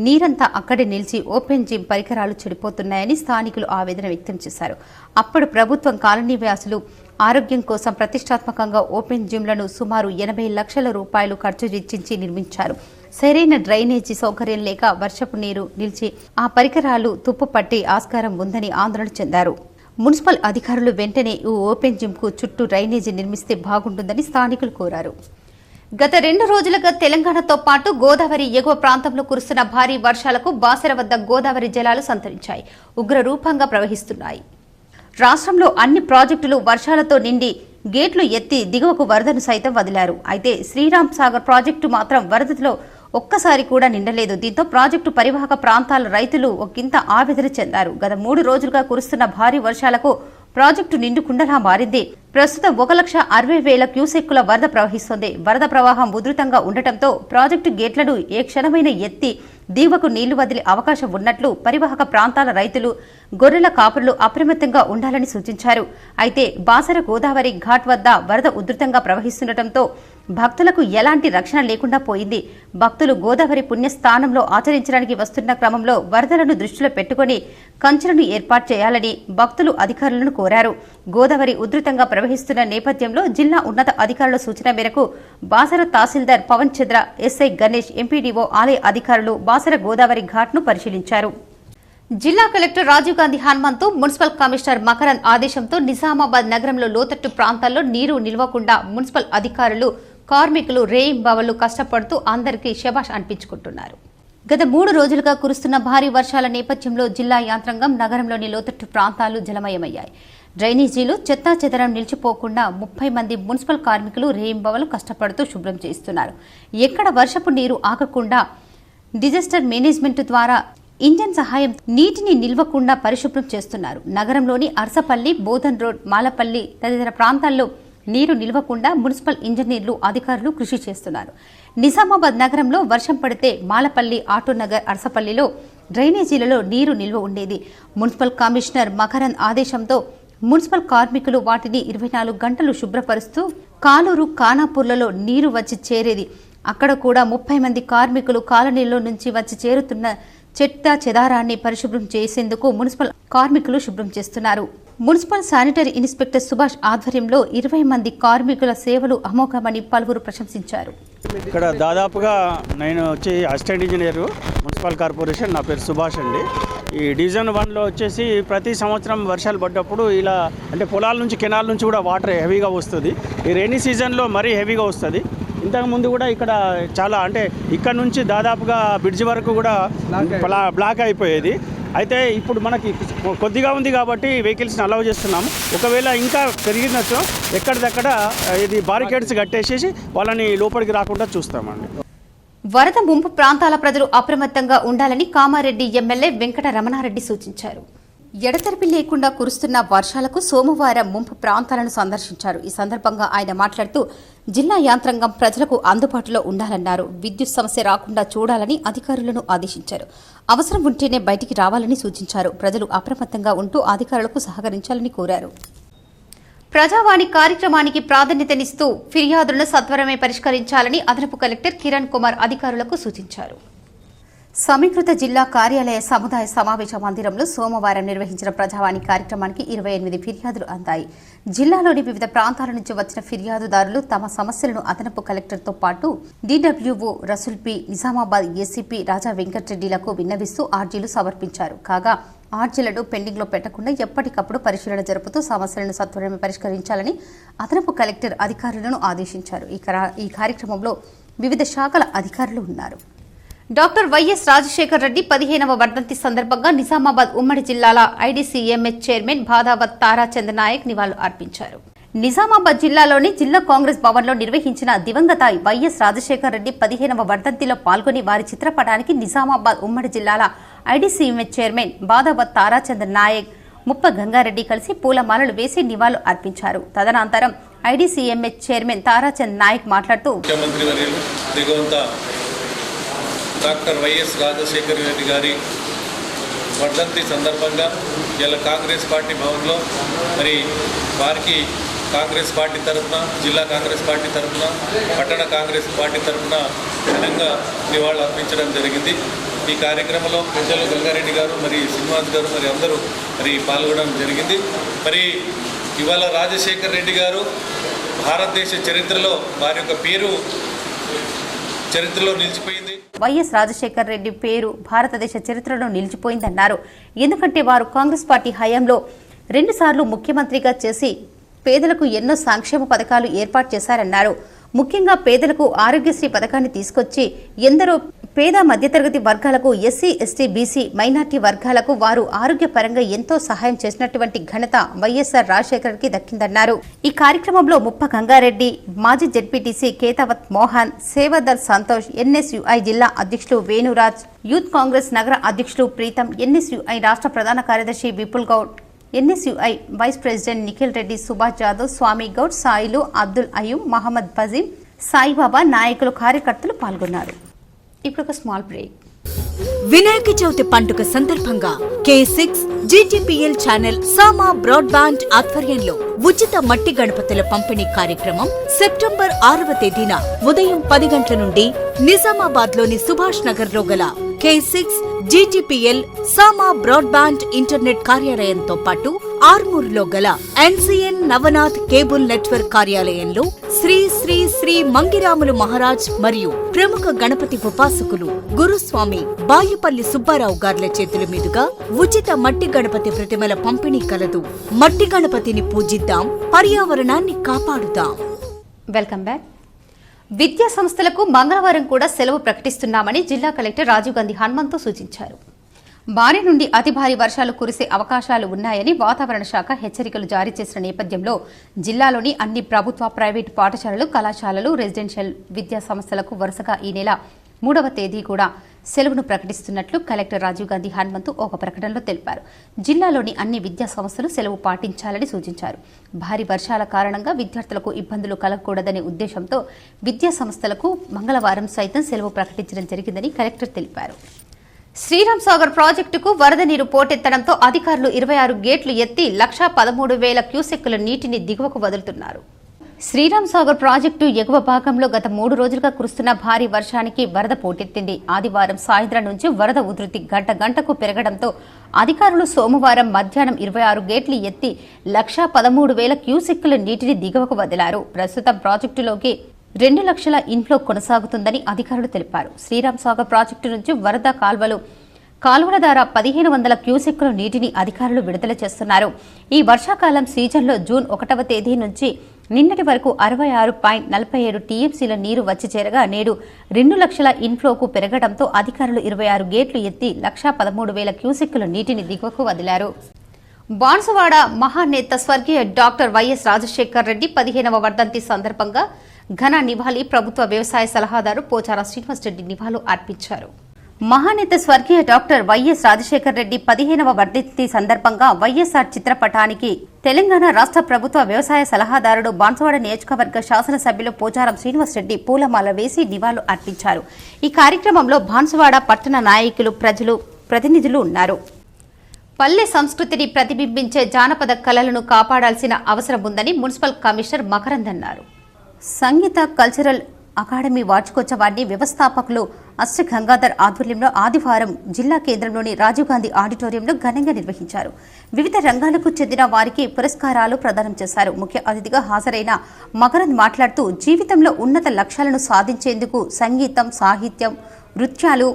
నీరంతా అక్కడే నిలిచి ఓపెన్ జిమ్ పరికరాలు చెడిపోతున్నాయని స్థానికులు ఆవేదన వ్యక్తం చేశారు. అప్పుడు ప్రభుత్వం కాలనీవాసులు ఆరోగ్యం కోసం ప్రతిష్టాత్మకంగా ఓపెన్ జిమ్లను సుమారు 80 లక్షల రూపాయలు ఖర్చు వెచ్చించి నిర్మించారు. సరైన డ్రైనేజీ సౌకర్యం లేక వర్షపు నీరు నిలిచి ఆ పరికరాలు తుప్పుపట్టి ఆస్కారం ఉందని ఆందోళన చెందారు. మున్సిపల్ అధికారులు వెంటనే ఈ ఓపెన్ జిమ్కు చుట్టూ డ్రైనేజీ నిర్మిస్తే బాగుంటుందని స్థానికులు కోరారు. గత 2 రోజులుగా తెలంగాణతో పాటు గోదావరి ఎగువ ప్రాంతంలో కురుస్తున్న భారీ వర్షాలకు బాసర వద్ద గోదావరి జలాలు సంతరించాయి, ఉగ్రరూపంగా ప్రవహిస్తున్నాయి. రాష్ట్రంలో అన్ని ప్రాజెక్టులు వర్షాలతో నిండి గేట్లు ఎత్తి దిగువకు వరదను సైతం వదిలారు. అయితే శ్రీరామ్ సాగర్ ప్రాజెక్టు మాత్రం వరదలో ఒక్కసారి కూడా నిండలేదు. దీంతో ప్రాజెక్టు పరివాహక ప్రాంతాల రైతులు ఒకంత ఆవేదన చెందారు. గత 3 రోజులుగా కురుస్తున్న భారీ వర్షాలకు ప్రాజెక్టు నిండుకుండలా మారింది. ప్రస్తుతం 1,60,000 క్యూసెక్కుల వరద ప్రవహిస్తోంది. వరద ప్రవాహం ఉధృతంగా ఉండటంతో ప్రాజెక్టు గేట్లను ఏ క్షణమైన ఎత్తి దిగువకు నీళ్లు వదిలే అవకాశం ఉన్నట్లు పరివాహక ప్రాంతాల రైతులు, గొర్రెల కాపురులు అప్రమత్తంగా ఉండాలని సూచించారు. అయితే బాసర గోదావరి ఘాట్ వద్ద వరద ఉధృతంగా ప్రవహిస్తుండటంతో భక్తులకు ఎలాంటి రక్షణ లేకుండా పోయింది. భక్తులు గోదావరి పుణ్యస్థానంలో ఆచరించడానికి వస్తున్న క్రమంలో వరదలను దృష్టిలో పెట్టుకుని కంచెలను ఏర్పాటు చేయాలని భక్తులు అధికారులను కోరారు. గోదావరి ఉధృతంగా ప్రవహిస్తున్న నేపథ్యంలో జిల్లా ఉన్నత అధికారుల సూచన మేరకు బాసర తహసీల్దార్ పవన్ చంద్ర, ఎస్ఐ గణేష్, ఎంపీడీఓ ఆలయ అధికారులు బాసర గోదావరి ఘాట్ను పరిశీలించారు. జిల్లా collector Rajiv Gandhi Hanumanthu, municipal commissioner Makarand ఆదేశంతో నిజామాబాద్ నగరంలో లోతట్టు ప్రాంతాల్లో నీరు నిల్వకుండా మున్సిపల్ అధికారులు, కార్మికులు రేయింబవళ్లు కష్టపడుతూ అందరికీ శభాష్ అనిపించుకుంటున్నారు. గత 3 రోజులుగా కురుస్తున్న భారీ వర్షాల నేపథ్యంలో జిల్లా యంత్రాంగం నగరంలోని లోతట్టు ప్రాంతాలు జలమయమయ్యాయి. డ్రైనేజీలు చెత్తాచెదరం నిలిచిపోకుండా 30 మంది మున్సిపల్ కార్మికులు రేయింబవళ్లు కష్టపడుతూ శుభ్రం చేస్తున్నారు. ఎక్కడ వర్షపు నీరు ఆగకుండా డిజాస్టర్ మేనేజ్మెంట్ ద్వారా ఇంజన్ సహాయం నీటిని నిల్వకుండా పరిశుభ్రం చేస్తున్నారు. నగరంలోని అర్సపల్లి, బోధన్ రోడ్, మాలపల్లి తదితర ప్రాంతాల్లో నీరు నిలవకుండా మున్సిపల్ ఇంజనీర్లు అధికారులు కృషి చేస్తున్నారు. నిజామాబాద్ నగరంలో వర్షం పడితే మాలపల్లి, ఆటోనగర్, అరసపల్లిలో డ్రైనేజీలలో నీరు నిల్వ ఉండేది. మున్సిపల్ కమిషనర్ మకరంద్ ఆదేశంతో మున్సిపల్ కార్మికులు వాటిని 24 గంటలు శుభ్రపరుస్తూ కాలూరు, ఖానాపూర్లలో నీరు వచ్చి చేరేది. అక్కడ కూడా 30 మంది కార్మికులు కాలనీలో నుంచి వచ్చి చేరుతున్న చెత్త చెదారాన్ని పరిశుభ్రం చేసేందుకు మున్సిపల్ కార్మికులు శుభ్రం చేస్తున్నారు. మున్సిపల్ శానిటరీ ఇన్స్పెక్టర్ సుభాష్ ఆధ్వర్యంలో 20 మంది కార్మికుల సేవలు అమోఘమని పలువురు ప్రశంసించారు. ఇక్కడ దాదాపుగా నేను వచ్చి అసిస్టెంట్ ఇంజనీరు మున్సిపల్ కార్పొరేషన్. నా పేరు సుభాష్ అండి. ఈ డివిజన్ 1లో వచ్చేసి ప్రతి సంవత్సరం వర్షాలు పడ్డప్పుడు ఇలా అంటే పొలాల నుంచి, కెనాల్ నుంచి కూడా వాటర్ హెవీగా వస్తుంది. ఈ రైనీ సీజన్లో మరీ హెవీగా వస్తుంది. ఇంతకుముందు కూడా ఇక్కడ చాలా అంటే ఇక్కడ నుంచి దాదాపుగా బ్రిడ్జ్ వరకు కూడా బ్లాక్ అయిపోయేది. అయితే ఇప్పుడు మనకి కొద్దిగా ఉంది కాబట్టి వెహికల్స్ని అలౌ చేస్తున్నాము. ఒకవేళ ఇంకా పెరిగినచ్చు ఎక్కడిదక్కడ ఇది బారికేడ్స్ కట్టేసేసి వాళ్ళని లోపలికి రాకుండా చూస్తామండి. వరద ముంపు ప్రాంతాల ప్రజలు అప్రమత్తంగా ఉండాలని కామారెడ్డి ఎమ్మెల్యే వెంకట రమణారెడ్డి సూచించారు. ఎడతెరిపి లేకుండా కురుస్తున్న వర్షాలకు సోమవారం ముంపు ప్రాంతాలను సందర్శించారు. ఈ సందర్భంగా ఆయన మాట్లాడుతూ జిల్లా యాంత్రాంగం ప్రజలకు అందుబాటులో ఉండాలన్నారు. విద్యుత్ సమస్య రాకుండా చూడాలని అధికారులను ఆదేశించారు. అవసరం ఉంటేనే బయటికి రావాలని సూచించారు. ప్రజలు అప్రమత్తంగా ఉంటూ అధికారులకు సహకరించాలని కోరారు. ప్రజావాణి కార్యక్రమానికి ప్రాధాన్యతనిస్తూ ఫిర్యాదులను సత్వరమే పరిష్కరించాలని అదనపు కలెక్టర్ కిరణ్ కుమార్ అధికారులకు సూచించారు. సమీకృత జిల్లా కార్యాలయ సముదాయ సమావేశ మందిరంలో సోమవారం నిర్వహించిన ప్రజావాణి కార్యక్రమానికి 28 ఫిర్యాదులు అందాయి. జిల్లాలోని వివిధ ప్రాంతాల నుంచి వచ్చిన ఫిర్యాదుదారులు తమ సమస్యలను అదనపు కలెక్టర్తో పాటు DWO Rasool P, Nizamabad ACP Raja వెంకటరెడ్డిలకు విన్నవిస్తూ ఆర్జీలు సమర్పించారు. కాగా ఆర్జీలను పెండింగ్లో పెట్టకుండా ఎప్పటికప్పుడు పరిశీలన జరుపుతూ సమస్యలను సత్వరమే పరిష్కరించాలని అదనపు కలెక్టర్ అధికారులను ఆదేశించారు. ఈ కార్యక్రమంలో వివిధ శాఖల అధికారులు ఉన్నారు. డాక్టర్ వైఎస్ రాజశేఖర్ రెడ్డి 15వ వర్ధంతి సందర్భంగా నిజామాబాద్ ఉమ్మడి జిల్లాల IDCMH చైర్మన్ బాదావత్ తారాచంద్ నాయక్ నివాళులు అర్పించారు. నిజామాబాద్ జిల్లాలోని జిల్లా కాంగ్రెస్ భవన్లో నిర్వహించిన దివంగత వైఎస్ రాజశేఖర్ రెడ్డి 15వ వర్ధంతిలో పాల్గొని వారి చిత్రపటానికి నిజామాబాద్ ఉమ్మడి జిల్లాల IDCMH చైర్మన్ బాదావత్ తారాచంద్ నాయక్, ముప్ప గంగారెడ్డి కలిసి పూలమాలలు వేసి నివాళులు అర్పించారు. తదనంతరం IDCMH చైర్మన్ తారాచంద్ నాయక్ మాట్లాడుతూ డాక్టర్ వైఎస్ రాజశేఖర్ రెడ్డి గారి వర్ధంతి సందర్భంగా ఇలా కాంగ్రెస్ పార్టీ భవన్లో మరి వారికి కాంగ్రెస్ పార్టీ తరఫున, జిల్లా కాంగ్రెస్ పార్టీ తరఫున, పట్టణ కాంగ్రెస్ పార్టీ తరఫున ఘనంగా నివాళులు అర్పించడం జరిగింది. ఈ కార్యక్రమంలో పెద్దలు గంగారెడ్డి గారు, మరి శ్రీనివాస్ గారు, మరి అందరూ మరి పాల్గొనడం జరిగింది. మరి ఇవాళ రాజశేఖర్ రెడ్డి గారు భారతదేశ చరిత్రలో వారి యొక్క పేరు చరిత్రలో నిలిచిపోయింది. వైఎస్ రాజశేఖర్ రెడ్డి పేరు భారతదేశ చరిత్రలో నిలిచిపోయిందన్నారు. ఎందుకంటే వారు కాంగ్రెస్ పార్టీ హయాంలో 2 సార్లు ముఖ్యమంత్రిగా చేసి పేదలకు ఎన్నో సంక్షేమ పథకాలు ఏర్పాటు చేశారన్నారు. ముఖ్యంగా పేదలకు ఆరోగ్యశ్రీ పథకాన్ని తీసుకొచ్చి ఎందరో పేద మధ్యతరగతి వర్గాలకు, ఎస్సీ, ఎస్టీ, బీసీ, మైనార్టీ వర్గాలకు వారు ఆరోగ్యపరంగా ఎంతో సహాయం చేసినటువంటి ఘనత వైఎస్ఆర్ రాజశేఖర్కి దక్కిందన్నారు. ఈ కార్యక్రమంలో ముప్ప గంగారెడ్డి, మాజీ జెడ్పీటీసీ కేతావత్ మోహన్, సేవాదల్ సంతోష్, NSUI జిల్లా అధ్యక్షులు వేణురాజ్, యూత్ కాంగ్రెస్ నగర అధ్యక్షులు ప్రీతం, NSUI రాష్ట్ర ప్రధాన కార్యదర్శి Vipul Goud, NSUI vice president Nikhil Reddy, Subhash Jadhav, Swamy Goud, Sailu, Abdul Ayum, Mohammed Bajeem, Saibaba నాయకులు, కార్యకర్తలు పాల్గొన్నారు. ఇప్పుడు ఒక స్మాల్ బ్రేక్. వినాయక చవితి పండుగ సందర్భంగా K6 GTPL ఛానల్ సామా బ్రాడ్బ్యాండ్ ఆధ్వర్యంలో ఉచిత మట్టి గణపతుల పంపిణీ కార్యక్రమం సెప్టెంబర్ 6వ తేదీన ఉదయం 10 గంటల నుండి నిజామాబాద్ లోని సుభాష్ నగర్ లో గల K6 GTPL సామా బ్రాడ్బ్యాండ్ ఇంటర్నెట్ కార్యాలయంతో పాటు ఆర్మూర్లో గల NCN నవనాథ్ కేబుల్ నెట్వర్క్ కార్యాలయంలో శ్రీ శ్రీ శ్రీ మంగిరాములు మహారాజ్ మరియు ప్రముఖ గణపతి ఉపాసకులు గురుస్వామి బాయుపల్లి సుబ్బారావు గార్ల చేతుల మీదుగా ఉచిత మట్టి గణపతి ప్రతిమల పంపిణీ కలదు. మట్టి గణపతిని పూజిద్దాం, పర్యావరణాన్ని కాపాడుదాం. Welcome back. విద్యా సంస్థలకు మంగళవారం కూడా సెలవు ప్రకటిస్తున్నామని జిల్లా కలెక్టర్ రాజీవ్ గాంధీ హనుమంతు సూచించారు. భారీ నుండి అతి భారీ వర్షాలు కురిసే అవకాశాలు ఉన్నాయని వాతావరణ శాఖ హెచ్చరికలు జారీ చేసిన నేపథ్యంలో జిల్లాలోని అన్ని ప్రభుత్వ, ప్రైవేటు పాఠశాలలు, కళాశాలలు, రెసిడెన్షియల్ విద్యా సంస్థలకు వరుసగా ఈ నెల 3వ తేదీ కూడా సెలవును ప్రకటిస్తున్నట్లు కలెక్టర్ రాజీవ్ గాంధీ హనుమంతు ఒక ప్రకటనలో తెలిపారు. జిల్లాలోని అన్ని విద్యా సంస్థలు సెలవు పాటించాలని సూచించారు. భారీ వర్షాల కారణంగా విద్యార్థులకు ఇబ్బందులు కలగకూడదనే ఉద్దేశంతో విద్యా సంస్థలకు మంగళవారం సైతం సెలవు ప్రకటించడం జరిగిందని కలెక్టర్ తెలిపారు. శ్రీరామ్ సాగర్ ప్రాజెక్టుకు వరద నీరు పోటెత్తడంతో అధికారులు 26 గేట్లు ఎత్తి 1,13,000 క్యూసెక్కుల నీటిని దిగువకు వదులుతున్నారు. శ్రీరామ్ సాగర్ ప్రాజెక్టు ఎగువ భాగంలో గత 3 రోజులుగా కురుస్తున్న భారీ వర్షానికి వరద పోటెత్తింది. ఆదివారం సాయంత్రం నుంచి వరద ఉధృతి గంటకు పెరగడంతో అధికారులు సోమవారం మధ్యాహ్నం 26 గేట్లు ఎత్తి 1,13,000 క్యూసెక్కుల నీటిని దిగువకు వదిలారు. ప్రస్తుతం ప్రాజెక్టులోకి 2 లక్షల ఇన్ఫ్లో కొనసాగుతుందని అధికారులు తెలిపారు. శ్రీరామ్ సాగర్ ప్రాజెక్టు నుంచి వరద కాలువల ద్వారా 1,500 క్యూసెక్కుల నీటిని అధికారులు విడుదల చేస్తున్నారు. ఈ వర్షాకాలం సీజన్లో జూన్ 1వ తేదీ నుంచి నిన్నటి వరకు 66.47 టీఎంసీల నీరు వచ్చి చేరగా నేడు 2 లక్షల ఇన్ఫ్లోకు పెరగడంతో అధికారులు 26 గేట్లు ఎత్తి 1,13,000 క్యూసెక్కుల నీటిని దిగువకు వదిలారు. బాన్సువాడ మహానేత స్వర్గీయ డాక్టర్ వైఎస్ రాజశేఖర్ రెడ్డి 15వ వర్ధంతి సందర్భంగా ఘన నివాళి ప్రభుత్వ వ్యవసాయ సలహాదారు పోచారం శ్రీనివాస్ రెడ్డి నివాళులు అర్పించారు. మహానేత స్వర్గీయ డాక్టర్ వైఎస్ రాజశేఖర్ రెడ్డి 15వ వర్ధంతి సందర్భంగా వైఎస్ఆర్ చిత్రపటానికి తెలంగాణ రాష్ట్ర ప్రభుత్వ వ్యవసాయ సలహాదారుడు బాన్సువాడ నియోజకవర్గ శాసనసభ్యులు పోచారం శ్రీనివాస్ రెడ్డి పూలమాల వేసి నివాళులు అర్పించారు. ఈ కార్యక్రమంలో బాన్సువాడ పట్టణ నాయకులు, ప్రతినిధులు ఉన్నారు. పల్లె సంస్కృతిని ప్రతిబింబించే జానపద కళలను కాపాడాల్సిన అవసరం ఉందని మున్సిపల్ కమిషనర్ మకరంద్ అన్నారు. సంగీత కల్చరల్ అకాడమీ వార్షికోత్సవాన్ని వ్యవస్థాపకులు అష్ట గంగాధర్ ఆధ్వర్యంలో ఆదివారం జిల్లా కేంద్రంలోని రాజీవ్ గాంధీ ఆడిటోరియంలో ఘనంగా నిర్వహించారు. వివిధ రంగాలకు చెందిన వారికి పురస్కారాలు ప్రదానం చేశారు. ముఖ్య అతిథిగా హాజరైన మకరంద్ మాట్లాడుతూ జీవితంలో ఉన్నత లక్ష్యాలను సాధించేందుకు సంగీతం, సాహిత్యం, నృత్యాలు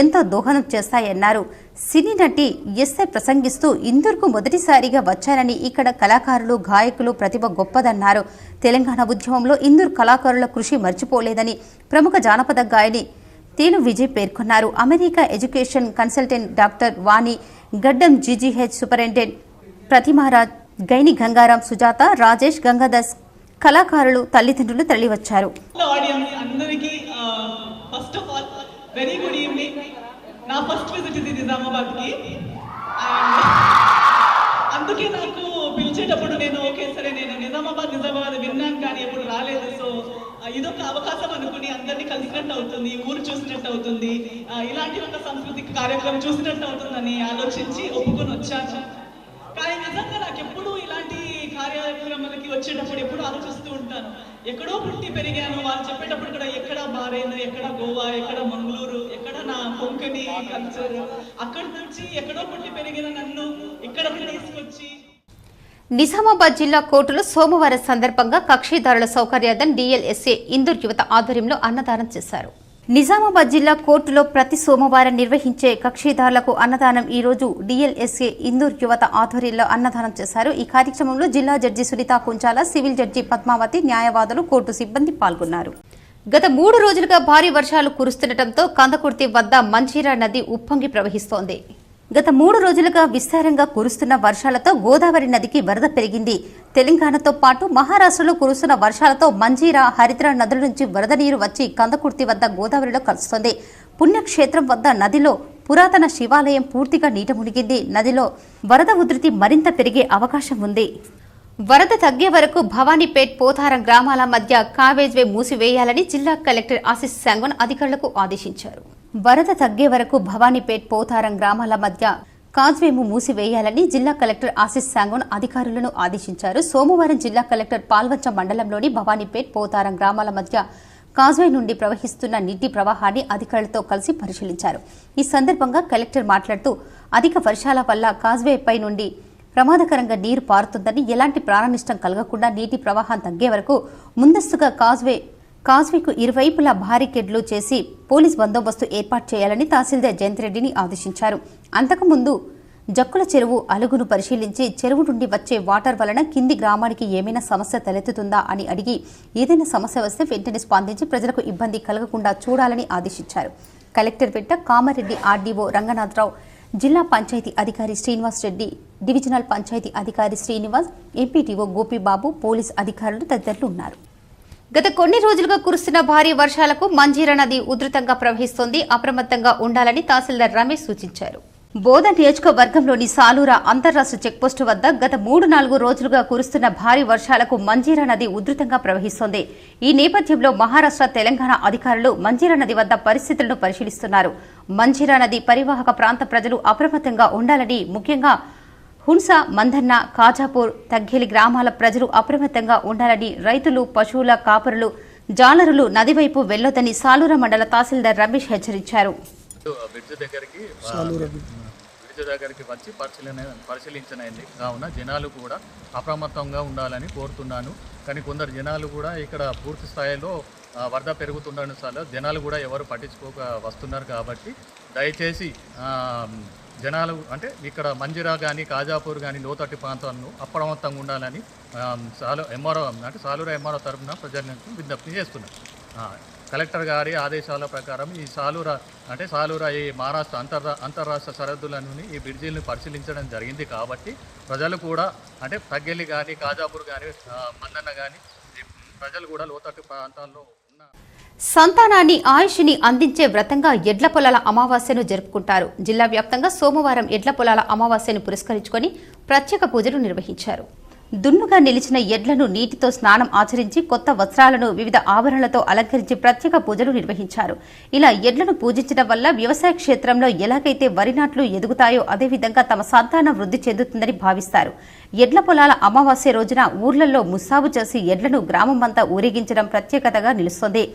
ఎంతో దోహదం చేస్తాయన్నారు. సినీ నటి ఎస్ఐ ప్రసంగిస్తూ ఇందూర్కు మొదటిసారిగా వచ్చానని, ఇక్కడ కళాకారులు, గాయకులు ప్రతిభ గొప్పదన్నారు. తెలంగాణ ఉద్యమంలో ఇందూర్ కళాకారుల కృషి మర్చిపోలేదని ప్రముఖ జానపద గాయని తేలు విజయ్ పేర్కొన్నారు. అమెరికా ఎడ్యుకేషన్ కన్సల్టెంట్ డాక్టర్ వాణి, గడ్డం జీజీహెచ్ సూపరింటెండెంట్ ప్రతిమారాజ్, గైని గంగారాం, సుజాత, రాజేష్, గంగాదాస్ కళాకారులు, తల్లిదండ్రులు తరలివచ్చారు. Very good evening. నా ఫస్ట్ విజిట్ ఇది నిజామాబాద్కి. అందుకే నాకు పిలిచేటప్పుడు నేను ఓకే సరే నేను నిజామాబాద్ విన్నాను కానీ ఎప్పుడు రాలేదు. సో ఇదొక అవకాశం అనుకుని అందరినీ కలిసినట్టు అవుతుంది, ఊరు చూసినట్టు అవుతుంది, ఇలాంటి ఒక సాంస్కృతిక కార్యక్రమం చూసినట్టు అవుతుందని ఆలోచించి ఒప్పుకొని వచ్చాను. కానీ నిజంగా నాకు ఎప్పుడు ఇలాంటి కార్యక్రమాలకి వచ్చేటప్పుడు ఎప్పుడు ఆలోచిస్తూ ఉంటాను, ఎక్కడో పుట్టి పెరిగాను. వాళ్ళు చెప్పేటప్పుడు కూడా ఎక్కడ బారైనా, ఎక్కడ గోవా, ఎక్కడ మంగళూరు, ఎక్కడ నా కొంకణి కల్చర్, అక్కడి నుంచి ఎక్కడో పుట్టి పెరిగిన నన్ను ఇక్కడికి తీసుకొచ్చి. నిజామాబాద్ జిల్లా కోర్టులో సోమవారం సందర్భంగా కక్షిదారుల సౌకర్యార్థం డిఎల్ఎస్ఏ ఇందూర్ యువత ఆధ్వర్యంలో అన్నదానం చేశారు. నిజామాబాద్ జిల్లా కోర్టులో ప్రతి సోమవారం నిర్వహించే కక్షిదారులకు అన్నదానం ఈ రోజు డిఎల్ఎస్ఏ ఇందూర్ యువత ఆధ్వర్యంలో అన్నదానం చేశారు. ఈ కార్యక్రమంలో జిల్లా judge Sunitha Kunchala, civil judge Padmavathi, న్యాయవాదులు, కోర్టు సిబ్బంది పాల్గొన్నారు. గత 3 రోజులుగా భారీ వర్షాలు కురుస్తుండటంతో కందకుర్తి వద్ద మంజీరా నది ఉప్పొంగి ప్రవహిస్తోంది. గత 3 రోజులుగా విస్తారంగా కురుస్తున్న వర్షాలతో గోదావరి నదికి వరద పెరిగింది. తెలంగాణతో పాటు మహారాష్ట్రలో కురుస్తున్న వర్షాలతో మంజీరా, హరిద్రా నదుల నుంచి వరద నీరు వచ్చి కందకుర్తి వద్ద గోదావరిలో కలుస్తోంది. పుణ్యక్షేత్రం వద్ద నదిలో పురాతన శివాలయం పూర్తిగా నీట మునిగింది. నదిలో వరద ఉధృతి మరింత పెరిగే అవకాశం ఉంది. వరద తగ్గే వరకు భవానీపేట్, పోతారం గ్రామాల మధ్య కావేజ్వే మూసివేయాలని జిల్లా కలెక్టర్ ఆశీస్ శాంగోన్ అధికారులకు ఆదేశించారు. వరద తగ్గే వరకు భవానీపేట్, పోతారం గ్రామాల మధ్య కాజ్వేము మూసివేయాలని జిల్లా కలెక్టర్ ఆశీస్ శాంగోన్ అధికారులను ఆదేశించారు. సోమవారం జిల్లా కలెక్టర్ పాల్వంచ మండలంలోని భవానీపేట్, పోతారం గ్రామాల మధ్య కాజ్వే నుండి ప్రవహిస్తున్న నీటి ప్రవాహాన్ని అధికారులతో కలిసి పరిశీలించారు. ఈ సందర్భంగా కలెక్టర్ మాట్లాడుతూ అధిక వర్షాల వల్ల కాజ్వేపై నుండి ప్రమాదకరంగా నీరు పారుతుందని, ఎలాంటి ప్రాణనష్టం కలగకుండా నీటి ప్రవాహం తగ్గే వరకు ముందస్తుగా కాజ్వేకు ఇరువైపులా బారికేడ్లు చేసి పోలీస్ బందోబస్తు ఏర్పాటు చేయాలని తహసీల్దార్ జయంతిరెడ్డిని ఆదేశించారు. అంతకుముందు జక్కుల చెరువు అలుగును పరిశీలించి చెరువు నుండి వచ్చే వాటర్ వలన కింది గ్రామానికి ఏమైనా సమస్య తలెత్తుతుందా అని అడిగి ఏదైనా సమస్య వస్తే వెంటనే స్పందించి ప్రజలకు ఇబ్బంది కలగకుండా చూడాలని ఆదేశించారు. కలెక్టర్ వెంట కామారెడ్డి ఆర్డీఓ రంగనాథరావు, జిల్లా పంచాయతీ అధికారి శ్రీనివాస్ రెడ్డి, డివిజనల్ పంచాయతీ అధికారి శ్రీనివాస్, ఎంపీటీఓ గోపీబాబు, పోలీస్ అధికారులు తదితరులు ఉన్నారు. గత కొన్ని రోజులుగా కురుస్తున్న భారీ వర్షాలకు మంజీరా నది ఉధృతంగా ప్రవహిస్తోంది. అప్రమత్తంగా ఉండాలని తహసీల్దార్ రమేష్ సూచించారు. బోధ నియోజకవర్గంలోని సాలూరా అంతర్రాష్ట్ర చెక్పోస్టు వద్ద గత 3-4 రోజులుగా కురుస్తున్న భారీ వర్షాలకు మంజీరా నది ఉధృతంగా ప్రవహిస్తోంది. ఈ నేపథ్యంలో మహారాష్ట్ర, తెలంగాణ అధికారులు మంజీరా నది వద్ద పరిస్థితులను పరిశీలిస్తున్నారు. మంజీరా నది పరివాహక ప్రాంత ప్రజలు అప్రమత్తంగా ఉండాలని, ముఖ్యంగా హున్స, మందన్న, కాజాపూర్, తగ్గేలి గ్రామాల ప్రజలు అప్రమత్తంగా ఉండాలని రైతులు, పశువుల కాపరులు, జాలరులు నది వైపు వెళ్లొద్దని సాలూరా మండల తహసీల్దార్ రమేష్ హెచ్చరించారు. బ్రిడ్జ్ దగ్గరికి వచ్చి పరిశీలించనైంది. కావున జనాలు కూడా అప్రమత్తంగా ఉండాలని కోరుతున్నాను. కానీ కొందరు జనాలు కూడా ఇక్కడ పూర్తి స్థాయిలో వరద పెరుగుతుండడం వల్ల జనాలు కూడా ఎవరు పట్టించుకోక వస్తున్నారు. కాబట్టి దయచేసి జనాలు అంటే ఇక్కడ మంజిరా కానీ, కాజాపూర్ కానీ, లోతట్టు ప్రాంతాలను అప్రమత్తంగా ఉండాలని సాలూరా ఎంఆర్ఓ తరఫున ప్రజలకు విజ్ఞప్తి చేస్తున్నాను. కలెక్టర్ గారి ఆదేశాల ప్రకారం ఈ సాలూరా ఈ మహారాష్ట్ర అంతర్రాష్ట్ర సరిహద్దులను ఈ బ్రిడ్జీలను పరిశీలించడం జరిగింది. కాబట్టి ప్రజలు కూడా అంటే తగ్గెల్లి కానీ, కాజాపూర్ కానీ, మందన్న కానీ ప్రజలు కూడా లోతట్టు ప్రాంతాల్లో సంతానాన్ని, ఆయుష్ని అందించే వ్రతంగా ఎడ్ల పొలాల అమావాస్యను జరుపుకుంటారు. జిల్లా వ్యాప్తంగా సోమవారం ఎడ్ల పొలాల అమావాస్యను పురస్కరించుకొని ప్రత్యేక పూజలు నిర్వహించారు. దున్నుగా నిలిచిన ఎడ్లను నీటితో స్నానం ఆచరించి కొత్త వస్త్రాలను, వివిధ ఆభరణలతో అలంకరించి ప్రత్యేక పూజలు నిర్వహించారు. ఇలా ఎడ్లను పూజించడం వల్ల వ్యవసాయ క్షేత్రంలో ఎలాగైతే వరి నాట్లు ఎదుగుతాయో అదేవిధంగా తమ సంతానం వృద్ధి చెందుతుందని భావిస్తారు. ఎడ్ల పొలాల అమావాస్య రోజున ఊర్లలో ముసాబు చేసి ఎడ్లను గ్రామమంతా ఊరేగించడం ప్రత్యేకతగా నిలుస్తోంది.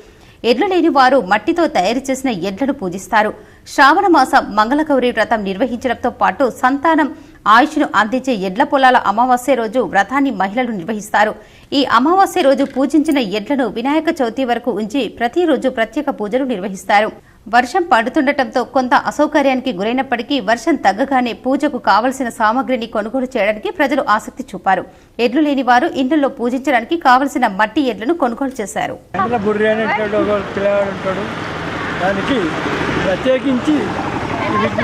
ఎడ్లు లేని వారు మట్టితో తయారు చేసిన ఎడ్లను పూజిస్తారు. శ్రావణ మాసం మంగళగౌరి వ్రతం నిర్వహించడంతో పాటు సంతానం, ఆయుష్ను అందించే ఎడ్ల పొలాల అమావాస్య రోజు వ్రతాన్ని మహిళలు నిర్వహిస్తారు. ఈ అమావాస్య రోజు పూజించిన ఎడ్లను వినాయక చవితి వరకు ఉంచి ప్రతిరోజు ప్రత్యేక పూజలు నిర్వహిస్తారు. వర్షం పడుతుండటంతో కొంత అసౌకర్యానికి గురైనప్పటికీ వర్షం తగ్గగానే పూజకు కావలసిన సామగ్రిని కొనుగోలు చేయడానికి ప్రజలు ఆసక్తి చూపారు. ఎడ్లు లేని వారు ఇళ్లలో పూజించడానికి కావలసిన మట్టి ఎడ్లను కొనుగోలు చేశారు.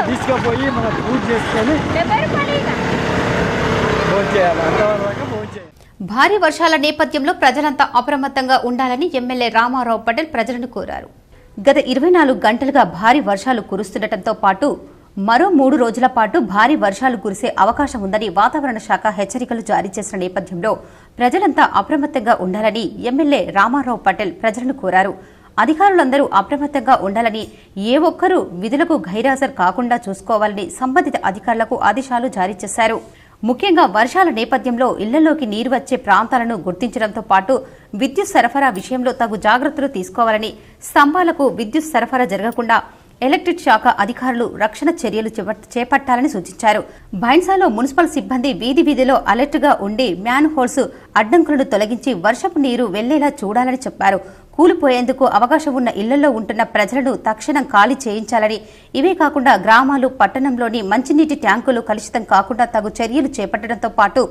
తీసుకుపోయి మనం పూజ చేసుకొని భారీ వర్షాల నేపథ్యంలో ప్రజలంతా అప్రమత్తంగా ఉండాలని ఎమ్మెల్యే రామారావు పటేల్ ప్రజలను కోరారు. గత 24 గంటలుగా భారీ వర్షాలు కురుస్తుండటంతో పాటు మరో 3 రోజుల పాటు భారీ వర్షాలు కురిసే అవకాశం ఉందని వాతావరణ శాఖ హెచ్చరికలు జారీ చేసిన నేపథ్యంలో ప్రజలంతా అప్రమత్తంగా ఉండాలని ఎమ్మెల్యే రామారావు పటేల్ ప్రజలను కోరారు. అధికారులందరూ అప్రమత్తంగా ఉండాలని, ఏ ఒక్కరూ విధులకు గైర్హాజరు కాకుండా చూసుకోవాలని సంబంధిత అధికారులకు ఆదేశాలు జారీ చేశారు. ముఖ్యంగా వర్షాల నేపథ్యంలో ఇళ్లలోకి నీరు వచ్చే ప్రాంతాలను గుర్తించడంతో పాటు విద్యుత్ సరఫరా విషయంలో తగు జాగ్రత్తలు తీసుకోవాలని, స్తంభాలకు విద్యుత్ సరఫరా జరగకుండా ఎలక్ట్రిక్ శాఖ అధికారులు రక్షణ చర్యలు చేపట్టాలని సూచించారు. బైన్సాలో మున్సిపల్ సిబ్బంది వీధిలో అలర్ట్గా ఉండి మ్యాన్ హోల్స్ అడ్డంకులను తొలగించి వర్షపు నీరు వెళ్లేలా చూడాలని చెప్పారు. కూలిపోయేందుకు అవకాశం ఉన్న ఇళ్లలో ఉంటున్న ప్రజలను తక్షణం ఖాళీ చేయించాలని, ఇవే కాకుండా గ్రామాలు, పట్టణంలోని మంచినీటి ట్యాంకులు కలుషితం కాకుండా తగు చర్యలు చేపట్టడంతో పాటు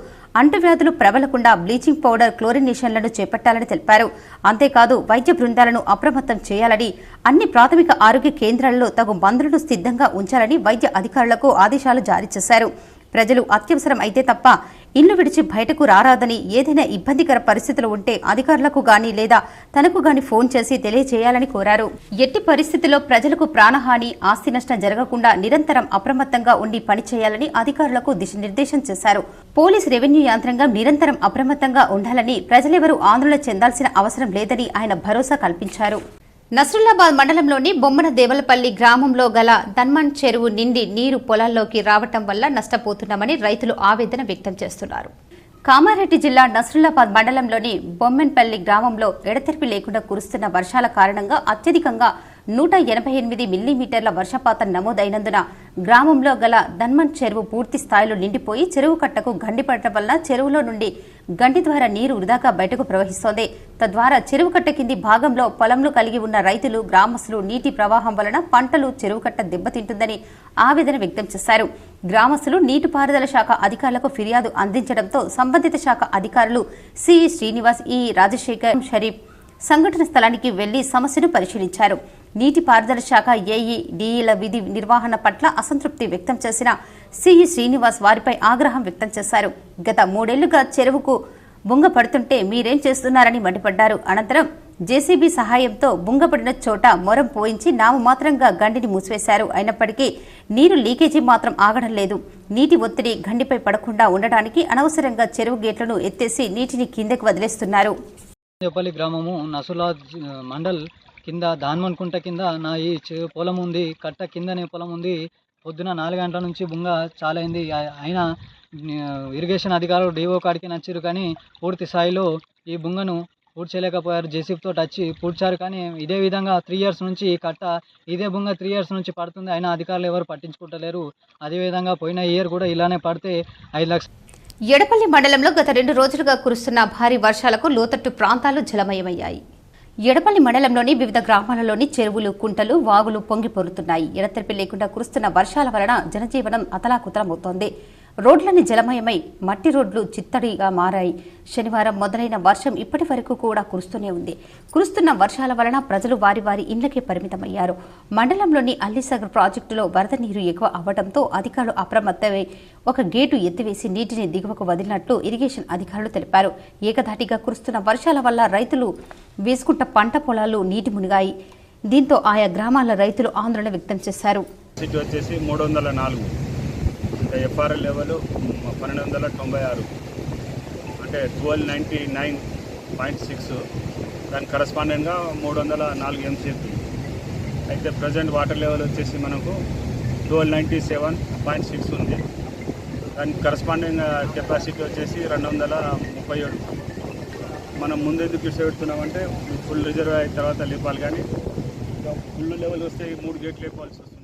అంటువ్యాధులు ప్రబలకుండా బ్లీచింగ్ పౌడర్, క్లోరినేషన్లను చేపట్టాలని తెలిపారు. అంతేకాదు వైద్య బృందాలను అప్రమత్తం చేయాలని, అన్ని ప్రాథమిక ఆరోగ్య కేంద్రాలలో తగు మందులను సిద్ధంగా ఉంచాలని వైద్య అధికారులకు ఆదేశాలు జారీ చేశారు. ప్రజలు అత్యవసరం అయితే తప్ప ఇల్లు విడిచి బయటకు రారాదని, ఏదైనా ఇబ్బందికర పరిస్థితులు ఉంటే అధికారులకు గాని లేదా తనకు గాని ఫోన్ చేసి తెలియజేయాలని కోరారు. ఎట్టి పరిస్థితుల్లో ప్రజలకు ప్రాణహాని, ఆస్తి నష్టం జరగకుండా నిరంతరం అప్రమత్తంగా ఉండి పనిచేయాలని అధికారులకు దిశానిర్దేశం చేశారు. పోలీస్, రెవెన్యూ యంత్రాంగం నిరంతరం అప్రమత్తంగా ఉండాలని, ప్రజలెవరూ ఆందోళన చెందాల్సిన అవసరం లేదని ఆయన భరోసా కల్పించారు. నస్రుల్లాబాద్ మండలంలోని బొమ్మన దేవలపల్లి గ్రామంలో గల ధన్మన్ చెరువు నిండి నీరు పొలాల్లోకి రావటం వల్ల నష్టపోతున్నామని రైతులు ఆవేదన వ్యక్తం చేస్తున్నారు. కామారెడ్డి జిల్లా నస్రుల్లాబాద్ మండలంలోని బొమ్మెన్పల్లి గ్రామంలో ఎడతెరిపి లేకుండా కురుస్తున్న వర్షాల కారణంగా అత్యధికంగా 188 మిల్లీమీటర్ల వర్షపాతం నమోదైనందున గ్రామంలో గల ధన్మన్ చెరువు పూర్తి స్థాయిలో నిండిపోయి చెరువు కట్టకు గండిపడటం వల్ల చెరువులో నుండి గండి ద్వారా నీరు వృధాగా బయటకు ప్రవహిస్తోంది. తద్వారా చెరువు కట్ట కింది భాగంలో పొలంలో కలిగి ఉన్న రైతులు, గ్రామస్తులు నీటి ప్రవాహం వలన పంటలు, చెరువు కట్ట దెబ్బతింటుందని ఆవేదన వ్యక్తం చేశారు. గ్రామస్తులు నీటిపారుదల శాఖ అధికారులకు ఫిర్యాదు అందించడంతో సంబంధిత శాఖ అధికారులు సిఈ శ్రీనివాస్, ఈ రాజశేఖర్, షరీఫ్ సంఘటన స్థలానికి వెళ్లి సమస్యను పరిశీలించారు. నీటిపారుదల శాఖ ఏఈ, డిఈల విధి నిర్వహణ పట్ల అసంతృప్తి వ్యక్తం చేసిన సిఈ శ్రీనివాస్ వారిపై ఆగ్రహం వ్యక్తం చేశారు. గత 3 ఏళ్లుగా చెరువుకు బుంగ పడుతుంటే మీరేం చేస్తున్నారని మండిపడ్డారు. అనంతరం జేసీబీ సహాయంతో బుంగపడిన చోట మొరం పోయించి నామమాత్రంగా గండిని మూసివేశారు. అయినప్పటికీ నీరు లీకేజీ మాత్రం ఆగడం లేదు. నీటి ఒత్తిడి గండిపై పడకుండా ఉండడానికి అనవసరంగా చెరువు గేట్లను ఎత్తేసి నీటిని కిందకు వదిలేస్తున్నారు. గ్రామము నసులాద్ మండల్ కింద దాన్మన్కుంట కింద నా ఈ పొలం ఉంది. కట్ట కిందనే పొలం ఉంది. పొద్దున 4 గంటల నుంచి బుంగ చాలా అయింది. అయినా ఇరిగేషన్ అధికారులు డిఓ కాడికి నచ్చారు, కానీ పూర్తి స్థాయిలో ఈ బుంగను పూడ్చలేకపోయారు. జేసీబీతో వచ్చి పూడ్చారు, కానీ ఇదే విధంగా 3 years నుంచి కట్ట ఇదే బుంగ 3 years నుంచి పడుతుంది. అయినా అధికారులు ఎవరు పట్టించుకుంటలేరు. అదేవిధంగా పోయిన ఇయర్ కూడా ఇలానే పడితే 5 లక్షలు. ఎడపల్లి మండలంలో గత 2 రోజులుగా కురుస్తున్న భారీ వర్షాలకు లోతట్టు ప్రాంతాలు జలమయమయ్యాయి. ఎడపల్లి మండలంలోని వివిధ గ్రామాలలోని చెరువులు, కుంటలు, వాగులు పొంగి పొరుతున్నాయి. ఎడతెరిపి లేకుండా కురుస్తున్న వర్షాల వలన జనజీవనం అతలాకుతలమవుతోంది. రోడ్లన్నీ జలమయమై మట్టి రోడ్లు చిత్తడిగా మారాయి. శనివారం మొదలైన వర్షం ఇప్పటి వరకు కూడా కురుస్తూనే ఉంది. కురుస్తున్న వర్షాల వలన ప్రజలు వారి వారి ఇళ్లకే పరిమితమయ్యారు. మండలంలోని అల్లీసాగర్ ప్రాజెక్టులో వరద నీరు ఎక్కువ అవ్వడంతో అధికారులు అప్రమత్తమై ఒక గేటు ఎత్తివేసి నీటిని దిగువకు వదిలినట్లు ఇరిగేషన్ అధికారులు తెలిపారు. ఏకధాటిగా కురుస్తున్న వర్షాల వల్ల రైతులు వేసుకుంట పంట పొలాలు నీటి మునిగాయి. దీంతో ఆయా గ్రామాల రైతులు ఆందోళన వ్యక్తం చేశారు. వచ్చేసి 304, ఎఫ్ఆర్ఎల్ లెవెల్ 1296, అంటే 1299.6, దానికి కరస్పాండెంట్గా 304 MCF. అయితే ప్రజెంట్ వాటర్ లెవెల్ వచ్చేసి మనకు 1297.6 ఉంది. దానికి కరస్పాండింగ్ కెపాసిటీ వచ్చేసి 237. మనం ముందెందుకు విడిచిపెడుతున్నామంటే ఫుల్ రిజర్వ్ అయిన తర్వాత లేపాలి, కానీ ఫుల్ లెవెల్ వస్తే 3 గేట్లు లేపాల్సి వస్తుంది.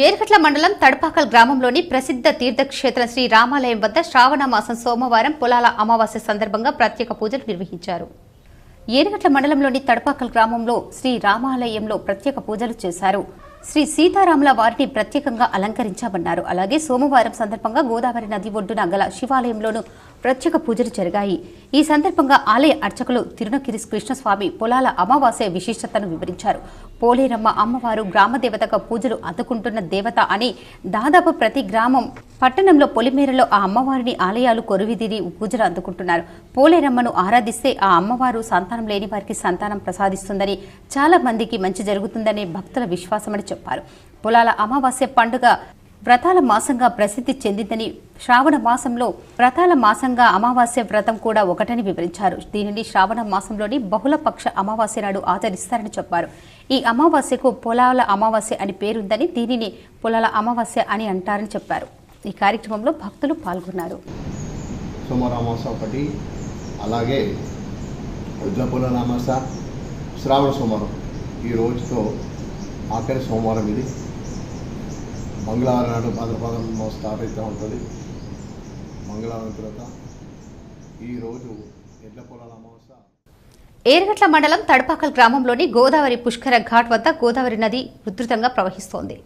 ఏర్గట్ల మండలం తడపాకల్ గ్రామంలోని ప్రసిద్ధ తీర్థక్షేత్రం శ్రీ రామాలయం వద్ద శ్రావణ మాసం సోమవారం పొలాల అమావాస్య సందర్భంగా ప్రత్యేక పూజలు నిర్వహించారు. ఏర్గట్ల మండలంలోని తడపాకల్ గ్రామంలో శ్రీ రామాలయంలో ప్రత్యేక పూజలు చేశారు. శ్రీ సీతారాముల వారిని ప్రత్యేకంగా అలంకరించామన్నారు. అలాగే సోమవారం సందర్భంగా గోదావరి నది ఒడ్డున గల శివాలయంలోనూ ప్రత్యేక పూజలు జరిగాయి. ఈ సందర్భంగా ఆలయ అర్చకులు తిరునగిరి కృష్ణస్వామి పొలాల అమావాస్య విశిష్టతను వివరించారు. పోలేరమ్మ అమ్మవారు గ్రామదేవతగా పూజలు అందుకుంటున్న దేవత అని, దాదాపు ప్రతి గ్రామం, పట్టణంలో పొలిమేరలో ఆ అమ్మవారిని ఆలయాలు కొరువిదిరి పూజలు అందుకుంటున్నారు. పోలేరమ్మను ఆరాధిస్తే ఆ అమ్మవారు సంతానం లేని వారికి సంతానం ప్రసాదిస్తుందని, చాలా మందికి మంచి జరుగుతుందనే భక్తుల విశ్వాసమని చెప్పారు. పొలాల అమావాస్య పండుగ వ్రతాల మాసంగా ప్రసిద్ధి చెందిందని, శ్రావణ మాసంలో వ్రతాల మాసంగా అమావాస్య వ్రతం కూడా ఒకటని వివరించారు. దీనిని శ్రావణ మాసంలోని బహుళపక్ష అమావాస్య నాడు ఆచరిస్తారని చెప్పారు. ఈ అమావాస్యకు పొలాల అమావాస్య అని పేరుందని, దీనిని పొలాల అమావాస్య అని అంటారని చెప్పారు. ఈ కార్యక్రమంలో భక్తులు పాల్గొన్నారు. సోమవారం అమావాస్య ఒకటి, అలాగే ఉజ్జ పొలాల అమావాస్య, శ్రావణ సోమవారం, ఈ రోజుతో ఆఖరి సోమవారం ఇది. మంగళవారం నాడు భాద్రపదం స్టార్ట్ అవుతూ ఉంటుంది. మంగళవారం తర్వాత ఈరోజు ఎడ్ల పొలాల అమావాస్య. ఏర్గట్ల మండలం తడపాకల్ గ్రామంలోని గోదావరి పుష్కర ఘాట్ వద్ద గోదావరి నది ఉధృతంగా ప్రవహిస్తోంది.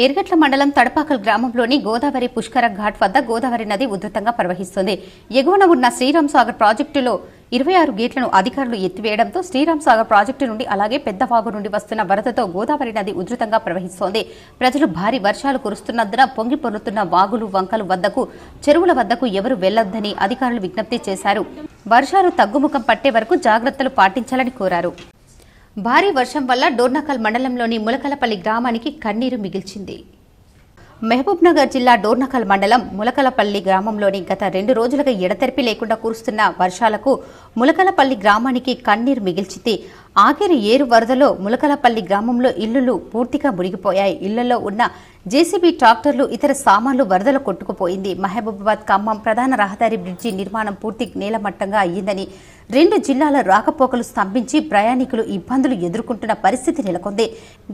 ఏర్గట్ల మండలం తడపాకల్ గ్రామంలోని గోదావరి పుష్కర ఘాట్ వద్ద గోదావరి నది ఉధృతంగా ప్రవహిస్తోంది. ఎగువన ఉన్న శ్రీరామ్ సాగర్ ప్రాజెక్టులో 26 గేట్లను అధికారులు ఎత్తివేయడంతో శ్రీరామ్ సాగర్ ప్రాజెక్టు నుండి, అలాగే పెద్దవాగు నుండి వస్తున్న వరదతో గోదావరి నది ఉధృతంగా ప్రవహిస్తోంది. ప్రజలు భారీ వర్షాలు కురుస్తున్నందున పొంగి పొర్లుతున్న వాగులు, వంకలు వద్దకు, చెరువుల వద్దకు ఎవరు వెళ్లొద్దని అధికారులు విజ్ఞప్తి చేశారు. వర్షాలు తగ్గుముఖం పట్టే వరకు జాగ్రత్తలు పాటించాలని కోరారు. భారీ వర్షం వల్ల డోర్నకల్ మండలంలోని ములకలపల్లి గ్రామానికి కన్నీరు మిగిల్చింది. మహబూబ్నగర్ జిల్లా డోర్నకల్ మండలం ములకలపల్లి గ్రామంలోని గత 2 రోజులుగా ఎడతెరిపి లేకుండా కురుస్తున్న వర్షాలకు ములకలపల్లి గ్రామానికి కన్నీరు మిగిల్చింది. ఆఖరి ఏరు వరదలో ములకలపల్లి గ్రామంలో ఇళ్లు పూర్తిగా మునిగిపోయాయి. ఇళ్లలో ఉన్న జేసీబీ ట్రాక్టర్లు, ఇతర సామాన్లు వరదలో కొట్టుకుపోయింది. మహబూబాబాద్ ఖమ్మం ప్రధాన రహదారి బ్రిడ్జి నిర్మాణం పూర్తి నేలమట్టంగా అయ్యిందని, 2 జిల్లాల రాకపోకలు స్తంభించి ప్రయాణికులు ఇబ్బందులు ఎదుర్కొంటున్న పరిస్థితి నెలకొంది.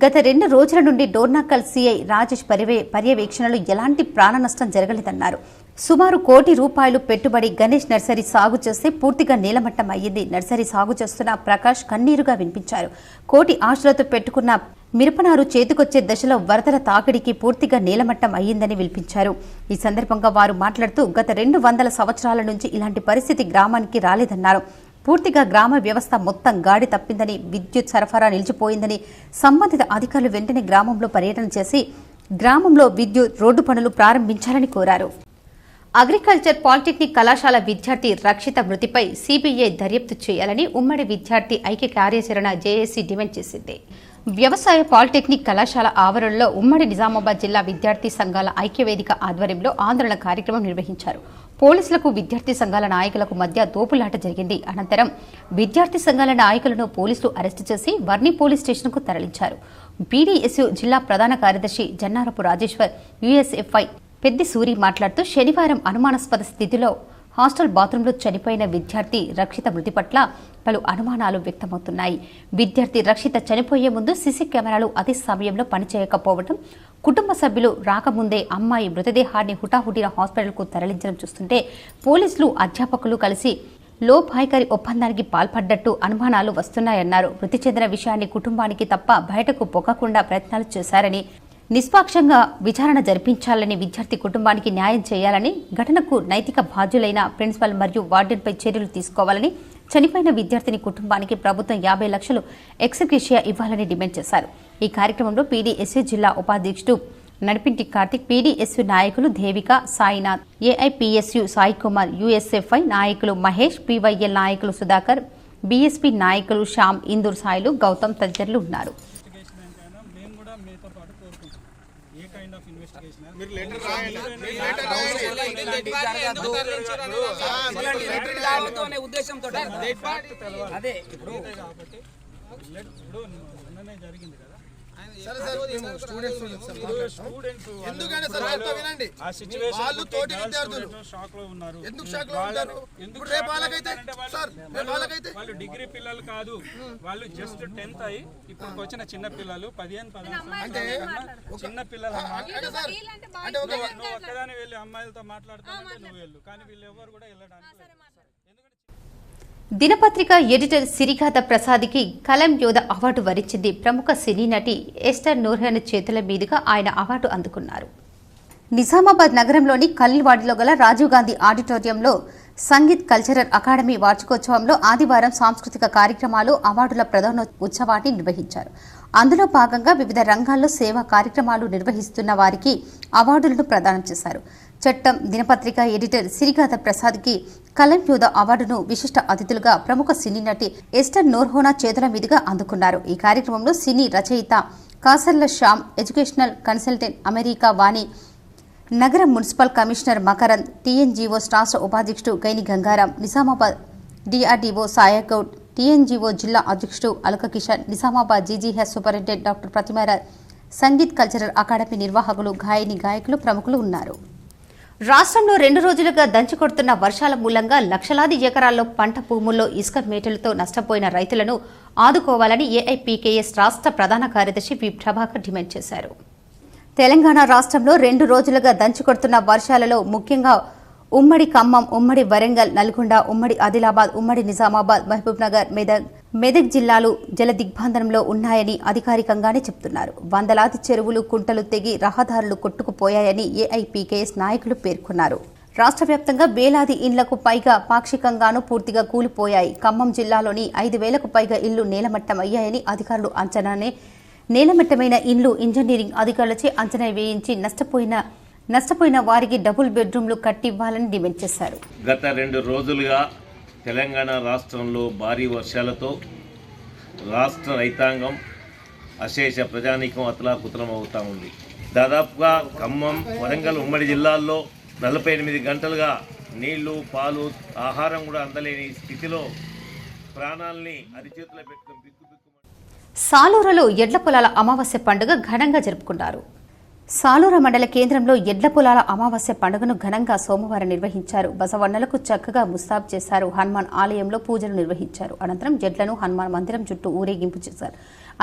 గత 2 రోజుల నుండి డోర్నకల్ సీఐ రాజేష్ పర్యవేక్షణలో ఎలాంటి ప్రాణ నష్టం జరగలేదన్నారు. సుమారు ₹1 కోటి పెట్టుబడి గణేష్ నర్సరీ సాగు చేస్తే పూర్తిగా నేలమట్టం అయ్యింది. నర్సరీ సాగు చేస్తున్న ప్రకాష్ కన్నీరుగా వినిపించారు. కోటి ఆశలతో పెట్టుకున్న మిరపనారు చేతికొచ్చే దశలో వరదల తాకిడికి పూర్తిగా నేలమట్టం అయ్యిందని వినిపించారు. ఈ సందర్భంగా వారు మాట్లాడుతూ గత 200 సంవత్సరాల నుంచి ఇలాంటి పరిస్థితి గ్రామానికి రాలేదన్నారు. పూర్తిగా గ్రామ వ్యవస్థ మొత్తం గాడి తప్పిందని, విద్యుత్ సరఫరా నిలిచిపోయిందని, సంబంధిత అధికారులు వెంటనే గ్రామంలో పర్యటన చేసి గ్రామంలో విద్యుత్, రోడ్డు పనులు ప్రారంభించాలని కోరారు. అగ్రికల్చర్ పాలిటెక్నిక్ కళాశాల విద్యార్థి రక్షిత మృతిపై సిబిఐ దర్యాప్తు చేయాలని ఉమ్మడి విద్యార్థి ఐక్య కార్యాచరణ జేఏసీ డిమాండ్ చేసింది. వ్యవసాయ పాలిటెక్నిక్ కళాశాల ఆవరణలో ఉమ్మడి నిజామాబాద్ జిల్లా విద్యార్థి సంఘాల ఐక్యవేదిక ఆధ్వర్యంలో ఆందోళన కార్యక్రమం నిర్వహించారు. పోలీసులకు విద్యార్థి సంఘాల నాయకులకు మధ్య తోపులాట జరిగింది. అనంతరం విద్యార్థి సంఘాల నాయకులను పోలీసులు అరెస్టు చేసి వర్ణి పోలీస్ స్టేషన్కు తరలించారు. బీడీఎస్యు జిల్లా ప్రధాన కార్యదర్శి జన్నారపు రాజేశ్వర్ యుఎస్ఎఫ్ఐ పెద్ది సూరి మాట్లాడుతూ శనివారం అనుమానాస్పద స్థితిలో హాస్టల్ బాత్రూంలో చనిపోయిన విద్యార్థి రక్షిత మృతి పట్ల పలు అనుమానాలు వ్యక్తమవుతున్నాయి. విద్యార్థి రక్షిత చనిపోయే ముందు సీసీ కెమెరాలు అదే సమయంలో పనిచేయకపోవడం, కుటుంబ సభ్యులు రాకముందే అమ్మాయి మృతదేహాన్ని హుటాహుటిన హాస్పిటల్కు తరలించడం చూస్తుంటే పోలీసులు అధ్యాపకులు కలిసి లోపాయికారి ఒప్పందానికి పాల్పడ్డట్టు అనుమానాలు వస్తున్నాయన్నారు. మృతి చెందిన విషయాన్ని కుటుంబానికి తప్ప బయటకు పొక్కకుండా ప్రయత్నాలు చేశారని, నిష్పాక్షంగా విచారణ జరిపించాలని, విద్యార్థి కుటుంబానికి న్యాయం చేయాలని, ఘటనకు నైతిక బాధ్యులైన ప్రిన్సిపల్ మరియు వార్డెన్పై చర్యలు తీసుకోవాలని, చనిపోయిన విద్యార్థిని కుటుంబానికి ప్రభుత్వం 50 లక్షలు ఎక్స్గ్రేషియా ఇవ్వాలని డిమాండ్ చేశారు. ఈ కార్యక్రమంలో పీడీఎస్యు జిల్లా ఉపాధ్యక్షుడు నడిపింటి కార్తిక్, పీడీఎస్యు నాయకులు దేవిక, సాయినాథ్, ఏఐపీఎస్యు సాయి కుమార్, యుఎస్ఎఫ్ఐ నాయకులు మహేష్, పీవైఎల్ నాయకులు సుధాకర్, బీఎస్పీ నాయకులు శ్యామ్, ఇందూర్ సాయిలు, గౌతమ్ తదితరులు ఉన్నారు. వాళ్ళు డిగ్రీ పిల్లలు కాదు, వాళ్ళు జస్ట్ 10th అయ్యి ఇప్పుడు వచ్చిన చిన్న పిల్లలు 15 చిన్న పిల్లలు. నువ్వు ఒక్కదాని వెళ్ళి అమ్మాయిలతో మాట్లాడుతానంటే నువ్వు వెళ్ళు, కానీ వీళ్ళు ఎవరు కూడా వెళ్ళడానికి. దినపత్రిక ఎడిటర్ సిరిగాథ ప్రసాద్కి కలం యోధ అవార్డు వరించింది. ప్రముఖ సినీ నటి ఎస్టర్ నూర్హన్ చేతుల మీదుగా ఆయన అవార్డు అందుకున్నారు. నిజామాబాద్ నగరంలోని కల్లివాడిలో గల రాజీవ్ గాంధీ ఆడిటోరియంలో సంగీత్ కల్చరల్ అకాడమీ వార్షికోత్సవంలో ఆదివారం సాంస్కృతిక కార్యక్రమాలు, అవార్డుల ప్రదాన ఉత్సవాన్ని నిర్వహించారు. అందులో భాగంగా వివిధ రంగాల్లో సేవా కార్యక్రమాలు నిర్వహిస్తున్న వారికి అవార్డులను ప్రదానం చేశారు. చట్టం దినపత్రిక ఎడిటర్ సిరిగాథ ప్రసాద్కి కలం యోధ అవార్డును విశిష్ట అతిథులుగా ప్రముఖ సినీ నటి ఎస్టర్ నూర్హోనా చేతుల మీదుగా అందుకున్నారు. ఈ కార్యక్రమంలో సినీ రచయిత Kasarla Shyam, educational consultant America Vani, నగర మున్సిపల్ కమిషనర్ మకరంద్, టీఎన్జీఓ రాష్ట్ర ఉపాధ్యక్షుడు గైని గంగారాం, నిజామాబాద్ డిఆర్డీఓ సాయగౌడ్, టీఎన్జీఓ జిల్లా అధ్యక్షుడు Alaka Kishan, Nizamabad GGH superintendent doctor Pratimaraj, Sangeet cultural academy నిర్వాహకులు, గాయని గాయకులు ప్రముఖులు ఉన్నారు. రాష్ట్రంలో 2 రోజులుగా దంచుకొడుతున్న వర్షాల మూలంగా లక్షలాది ఎకరాల్లో పంట భూముల్లో ఇసుక మేటలతో నష్టపోయిన రైతులను ఆదుకోవాలని ఏఐపీకేఎస్ రాష్ట్ర ప్రధాన కార్యదర్శి వి ప్రభాకర్ డిమాండ్ చేశారు. తెలంగాణ రాష్ట్రంలో 2 రోజులుగా దంచుకొడుతున్న వర్షాలలో ముఖ్యంగా ఉమ్మడి ఖమ్మం, ఉమ్మడి వరంగల్, నల్గొండ, ఉమ్మడి ఆదిలాబాద్, ఉమ్మడి నిజామాబాద్, మహబూబ్నగర్, మెదక్ జిల్లాలు జల దిగ్బంధనంలో ఉన్నాయని అధికారికంగానే చెబుతున్నారు. వందలాది చెరువులు, కుంటలు తెగి రహదారులు కొట్టుకుపోయాయని ఏఐపీకేఎస్ నాయకులు పేర్కొన్నారు. రాష్ట్ర వ్యాప్తంగా వేలాది ఇండ్లకు పైగా పాక్షికంగానూ పూర్తిగా కూలిపోయాయి. ఖమ్మం జిల్లాలోని 5,000కు పైగా ఇళ్లు నేలమట్టమయ్యాయని అధికారులు అంచనానే. నేలమట్టమైన ఇండ్లు ఇంజనీరింగ్ అధికారులచే అంచనా వేయించి నష్టపోయిన వారికి డబుల్ బెడ్రూమ్లు కట్టివ్వాలని డిమాండ్ చేశారు. గత 2 రోజులుగా తెలంగాణ రాష్ట్రంలో భారీ వర్షాలతో రాష్ట్ర రైతాంగం, అశేష ప్రజానీకం అతలాకుతలం అవుతూ ఉంది. దాదాపుగా ఖమ్మం, వరంగల్, ఉమ్మడి జిల్లాల్లో 48 గంటలుగా నీళ్లు, పాలు, ఆహారం కూడా అందలేని స్థితిలో ప్రాణాలని అరిచేతుల్లో పెట్టుకుని సాలూరులో ఎడ్ల పొలాల అమావాస్య పండుగ ఘనంగా జరుపుకున్నారు. సాలూరు మండల కేంద్రంలో ఎడ్ల పొలాల అమావాస్య పండుగను ఘనంగా సోమవారం నిర్వహించారు. బసవన్నలకు చక్కగా ముస్తాబు చేశారు. హనుమాన్ ఆలయంలో పూజలు నిర్వహించారు. అనంతరం ఎడ్లను హనుమాన్ మందిరం చుట్టూ ఊరేగింపు చేశారు.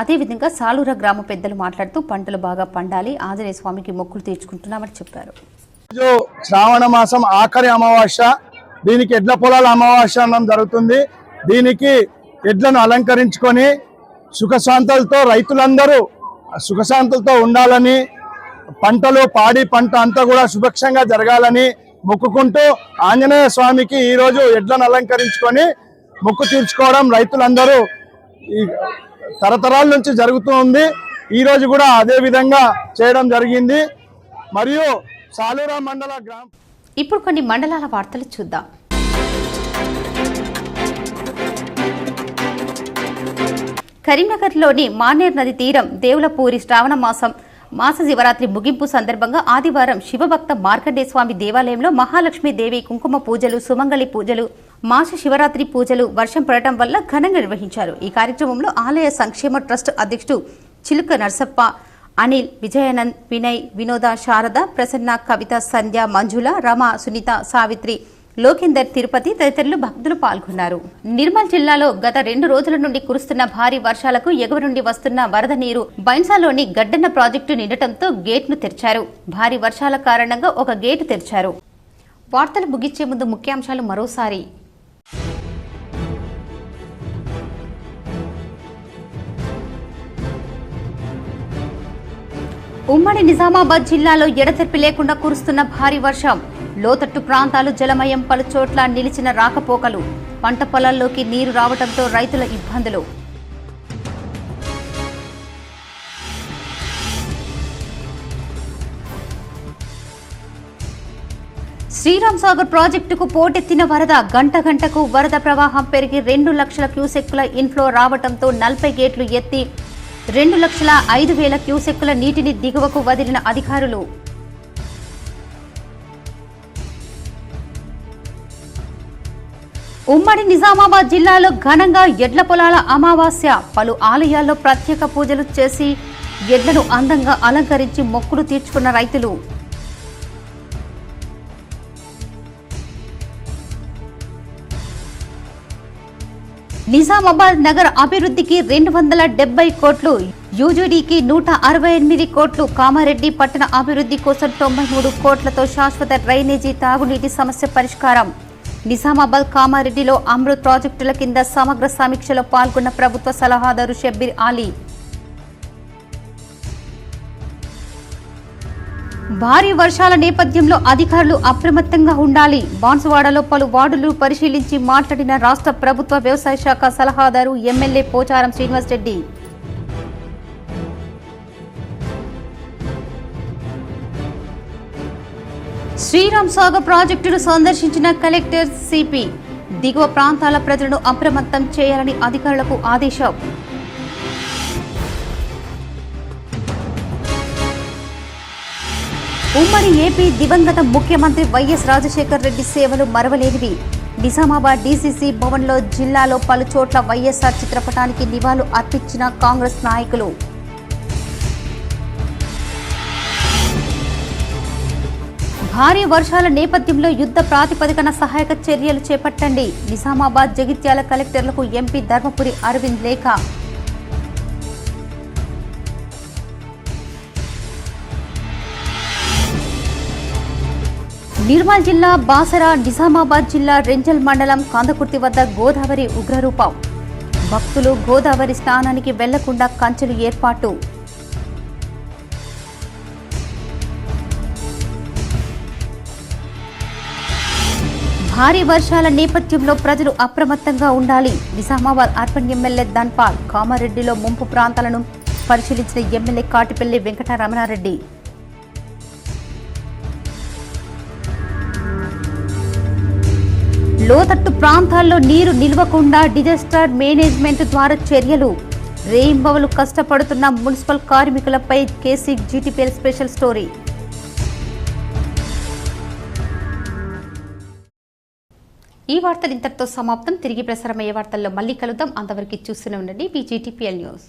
అదేవిధంగా సాలూరు గ్రామ పెద్దలు మాట్లాడుతూ పంటలు బాగా పండాలి, ఆంజనేయ స్వామికి మొక్కులు తీర్చుకుంటున్నామని చెప్పారు. శ్రావణ మాసం ఆఖరి అమావాస్య, దీనికి ఎడ్ల పొలాల అమావాస్య అన్నం జరుగుతుంది. దీనికి ఎడ్లను అలంకరించుకొని సుఖశాంతులతో రైతులందరూ సుఖశాంతులతో ఉండాలని, పంటలు, పాడి పంట అంతా కూడా సుభిక్షంగా జరగాలని మొక్కుకుంటూ ఆంజనేయ స్వామికి ఈరోజు ఎడ్లను అలంకరించుకొని మొక్కు తీర్చుకోవడం రైతులందరూ తరతరాల నుంచి జరుగుతూ ఉంది. ఈరోజు కూడా అదే విధంగా చేయడం జరిగింది. మరియు సాలూరు మండల ఇప్పుడు కొన్ని మండలాల వార్తలు చూద్దాం. కరీంనగర్లోని మానేర్ నది తీరం దేవులపూరి శ్రావణ మాస శివరాత్రి ముగింపు సందర్భంగా ఆదివారం శివభక్త మార్కండేయస్వామి దేవాలయంలో మహాలక్ష్మీదేవి కుంకుమ పూజలు, సుమంగళి పూజలు, మాస శివరాత్రి పూజలు వర్షం పడటం వల్ల ఘనంగా నిర్వహించారు. ఈ కార్యక్రమంలో ఆలయ సంక్షేమ ట్రస్ట్ అధ్యక్షుడు చిలుక నర్సప్ప, అనిల్, విజయానంద్, వినయ్, వినోద, శారద, ప్రసన్న, కవిత, సంధ్య, మంజుల, రమ, సునీత, సావిత్రి, లోకేందర్, తిరుపతి తదితరులు భక్తులు పాల్గొన్నారు. నిర్మల్ జిల్లాలో గత 2 రోజుల నుండి కురుస్తున్న భారీ వర్షాలకు ఎగువ నుండి వస్తున్న వరద నీరు బైన్సాలోని గడ్డన్న ప్రాజెక్టు నిండటంతో గేట్ను తెరిచారు. భారీ వర్షాల కారణంగా ఒక గేటు తెరిచారు. వార్తలు ముగించే ముందు ముఖ్యాంశాలు మరోసారి. ఉమ్మడి నిజామాబాద్ జిల్లాలో ఎడతెరిపి లేకుండా కురుస్తున్న భారీ వర్షం. లోతట్టు ప్రాంతాలు జలమయం, పలుచోట్ల నిలిచిన రాకపోకలు. పంట పొలాల్లోకి నీరు రావడంతో రైతుల ఇబ్బందులు. శ్రీరామ్ సాగర్ ప్రాజెక్టుకు పోటెత్తిన వరద. గంటకు వరద ప్రవాహం పెరిగి 2 లక్షల క్యూసెక్కుల ఇన్ఫ్లో రావడంతో 40 గేట్లు ఎత్తి 2,05,000 క్యూసెక్కుల నీటిని దిగువకు వదిలిన అధికారులు. ఉమ్మడి నిజామాబాద్ జిల్లాలో ఘనంగా ఎడ్ల పొలాల అమావాస్య. పలు ఆలయాల్లో ప్రత్యేక పూజలు చేసి ఎడ్లను అందంగా అలంకరించి మొక్కులు తీర్చుకున్న రైతులు. నిజామాబాద్ నగర అభివృద్ధికి 270 కోట్లు, యూజీడీకి 168 కోట్లు, కామారెడ్డి పట్టణ అభివృద్ధి కోసం 93 కోట్లతో శాశ్వత డ్రైనేజీ తాగునీటి సమస్య పరిష్కారం. నిజామాబాద్ కామారెడ్డిలో అమృత్ ప్రాజెక్టుల కింద సమగ్ర సమీక్షలో పాల్గొన్న ప్రభుత్వ సలహాదారు షబ్బీర్ అలీ. భారీ వర్షాల నేపథ్యంలో అధికారులు అప్రమత్తంగా ఉండాలి. బాన్సువాడలో పలు వార్డులు పరిశీలించి మాట్లాడిన రాష్ట్ర ప్రభుత్వ వ్యవసాయ శాఖ సలహాదారు ఎమ్మెల్యే పోచారం శ్రీనివాస్ రెడ్డి. శ్రీరామ్ సాగర్ ప్రాజెక్టును సందర్శించిన కలెక్టర్ సిపి. దిగువ ప్రాంతాల ప్రజలను అప్రమత్తం చేయాలని అధికారులకు ఆదేశం. ఉమ్మడి ఏపీ దివంగత ముఖ్యమంత్రి వైఎస్ రాజశేఖర్ రెడ్డి సేవలు మరవలేనివి. నిజామాబాద్ డీసీసీ భవన్లో జిల్లాలో పలు చోట్ల వైఎస్ఆర్ చిత్రపటానికి నివాళులు అర్పించిన కాంగ్రెస్ నాయకులు. భారీ వర్షాల నేపథ్యంలో యుద్ధ ప్రాతిపదికన సహాయక చర్యలు చేపట్టండి. నిజామాబాద్ జగిత్యాల కలెక్టర్లకు ఎంపీ ధర్మపురి అరవింద్ లేఖ. నిర్మల్ జిల్లా బాసర, నిజామాబాద్ జిల్లా రెంజల్ మండలం కందకుర్తి వద్ద గోదావరి ఉగ్రరూపం. భక్తులు గోదావరి స్నానానికి వెళ్లకుండా కంచెలు ఏర్పాటు. భారీ వర్షాల నేపథ్యంలో ప్రజలు అప్రమత్తంగా ఉండాలి. Nizamabad urban MLA Dhanpal. కామారెడ్డిలో ముంపు ప్రాంతాలను పరిశీలించిన ఎమ్మెల్యే కాటిపల్లి వెంకటరమణారెడ్డి. లోతట్టు ప్రాంతాల్లో నీరు నిల్వకుండా డిజాస్టర్ మేనేజ్మెంట్ ద్వారా చర్యలు. రేయింబవలు కష్టపడుతున్న మున్సిపల్ కార్మికులపై కేసీ జీటీపీఎల్ స్పెషల్ స్టోరీ. ఈ వార్తలు ఇంతటితో సమాప్తం. తిరిగి ప్రసారమయ్యే వార్తల్లో మళ్ళీ కలుద్దాం. అంతవరకు చూస్తూనే ఉండండి మీ జీటీపీఎల్ న్యూస్.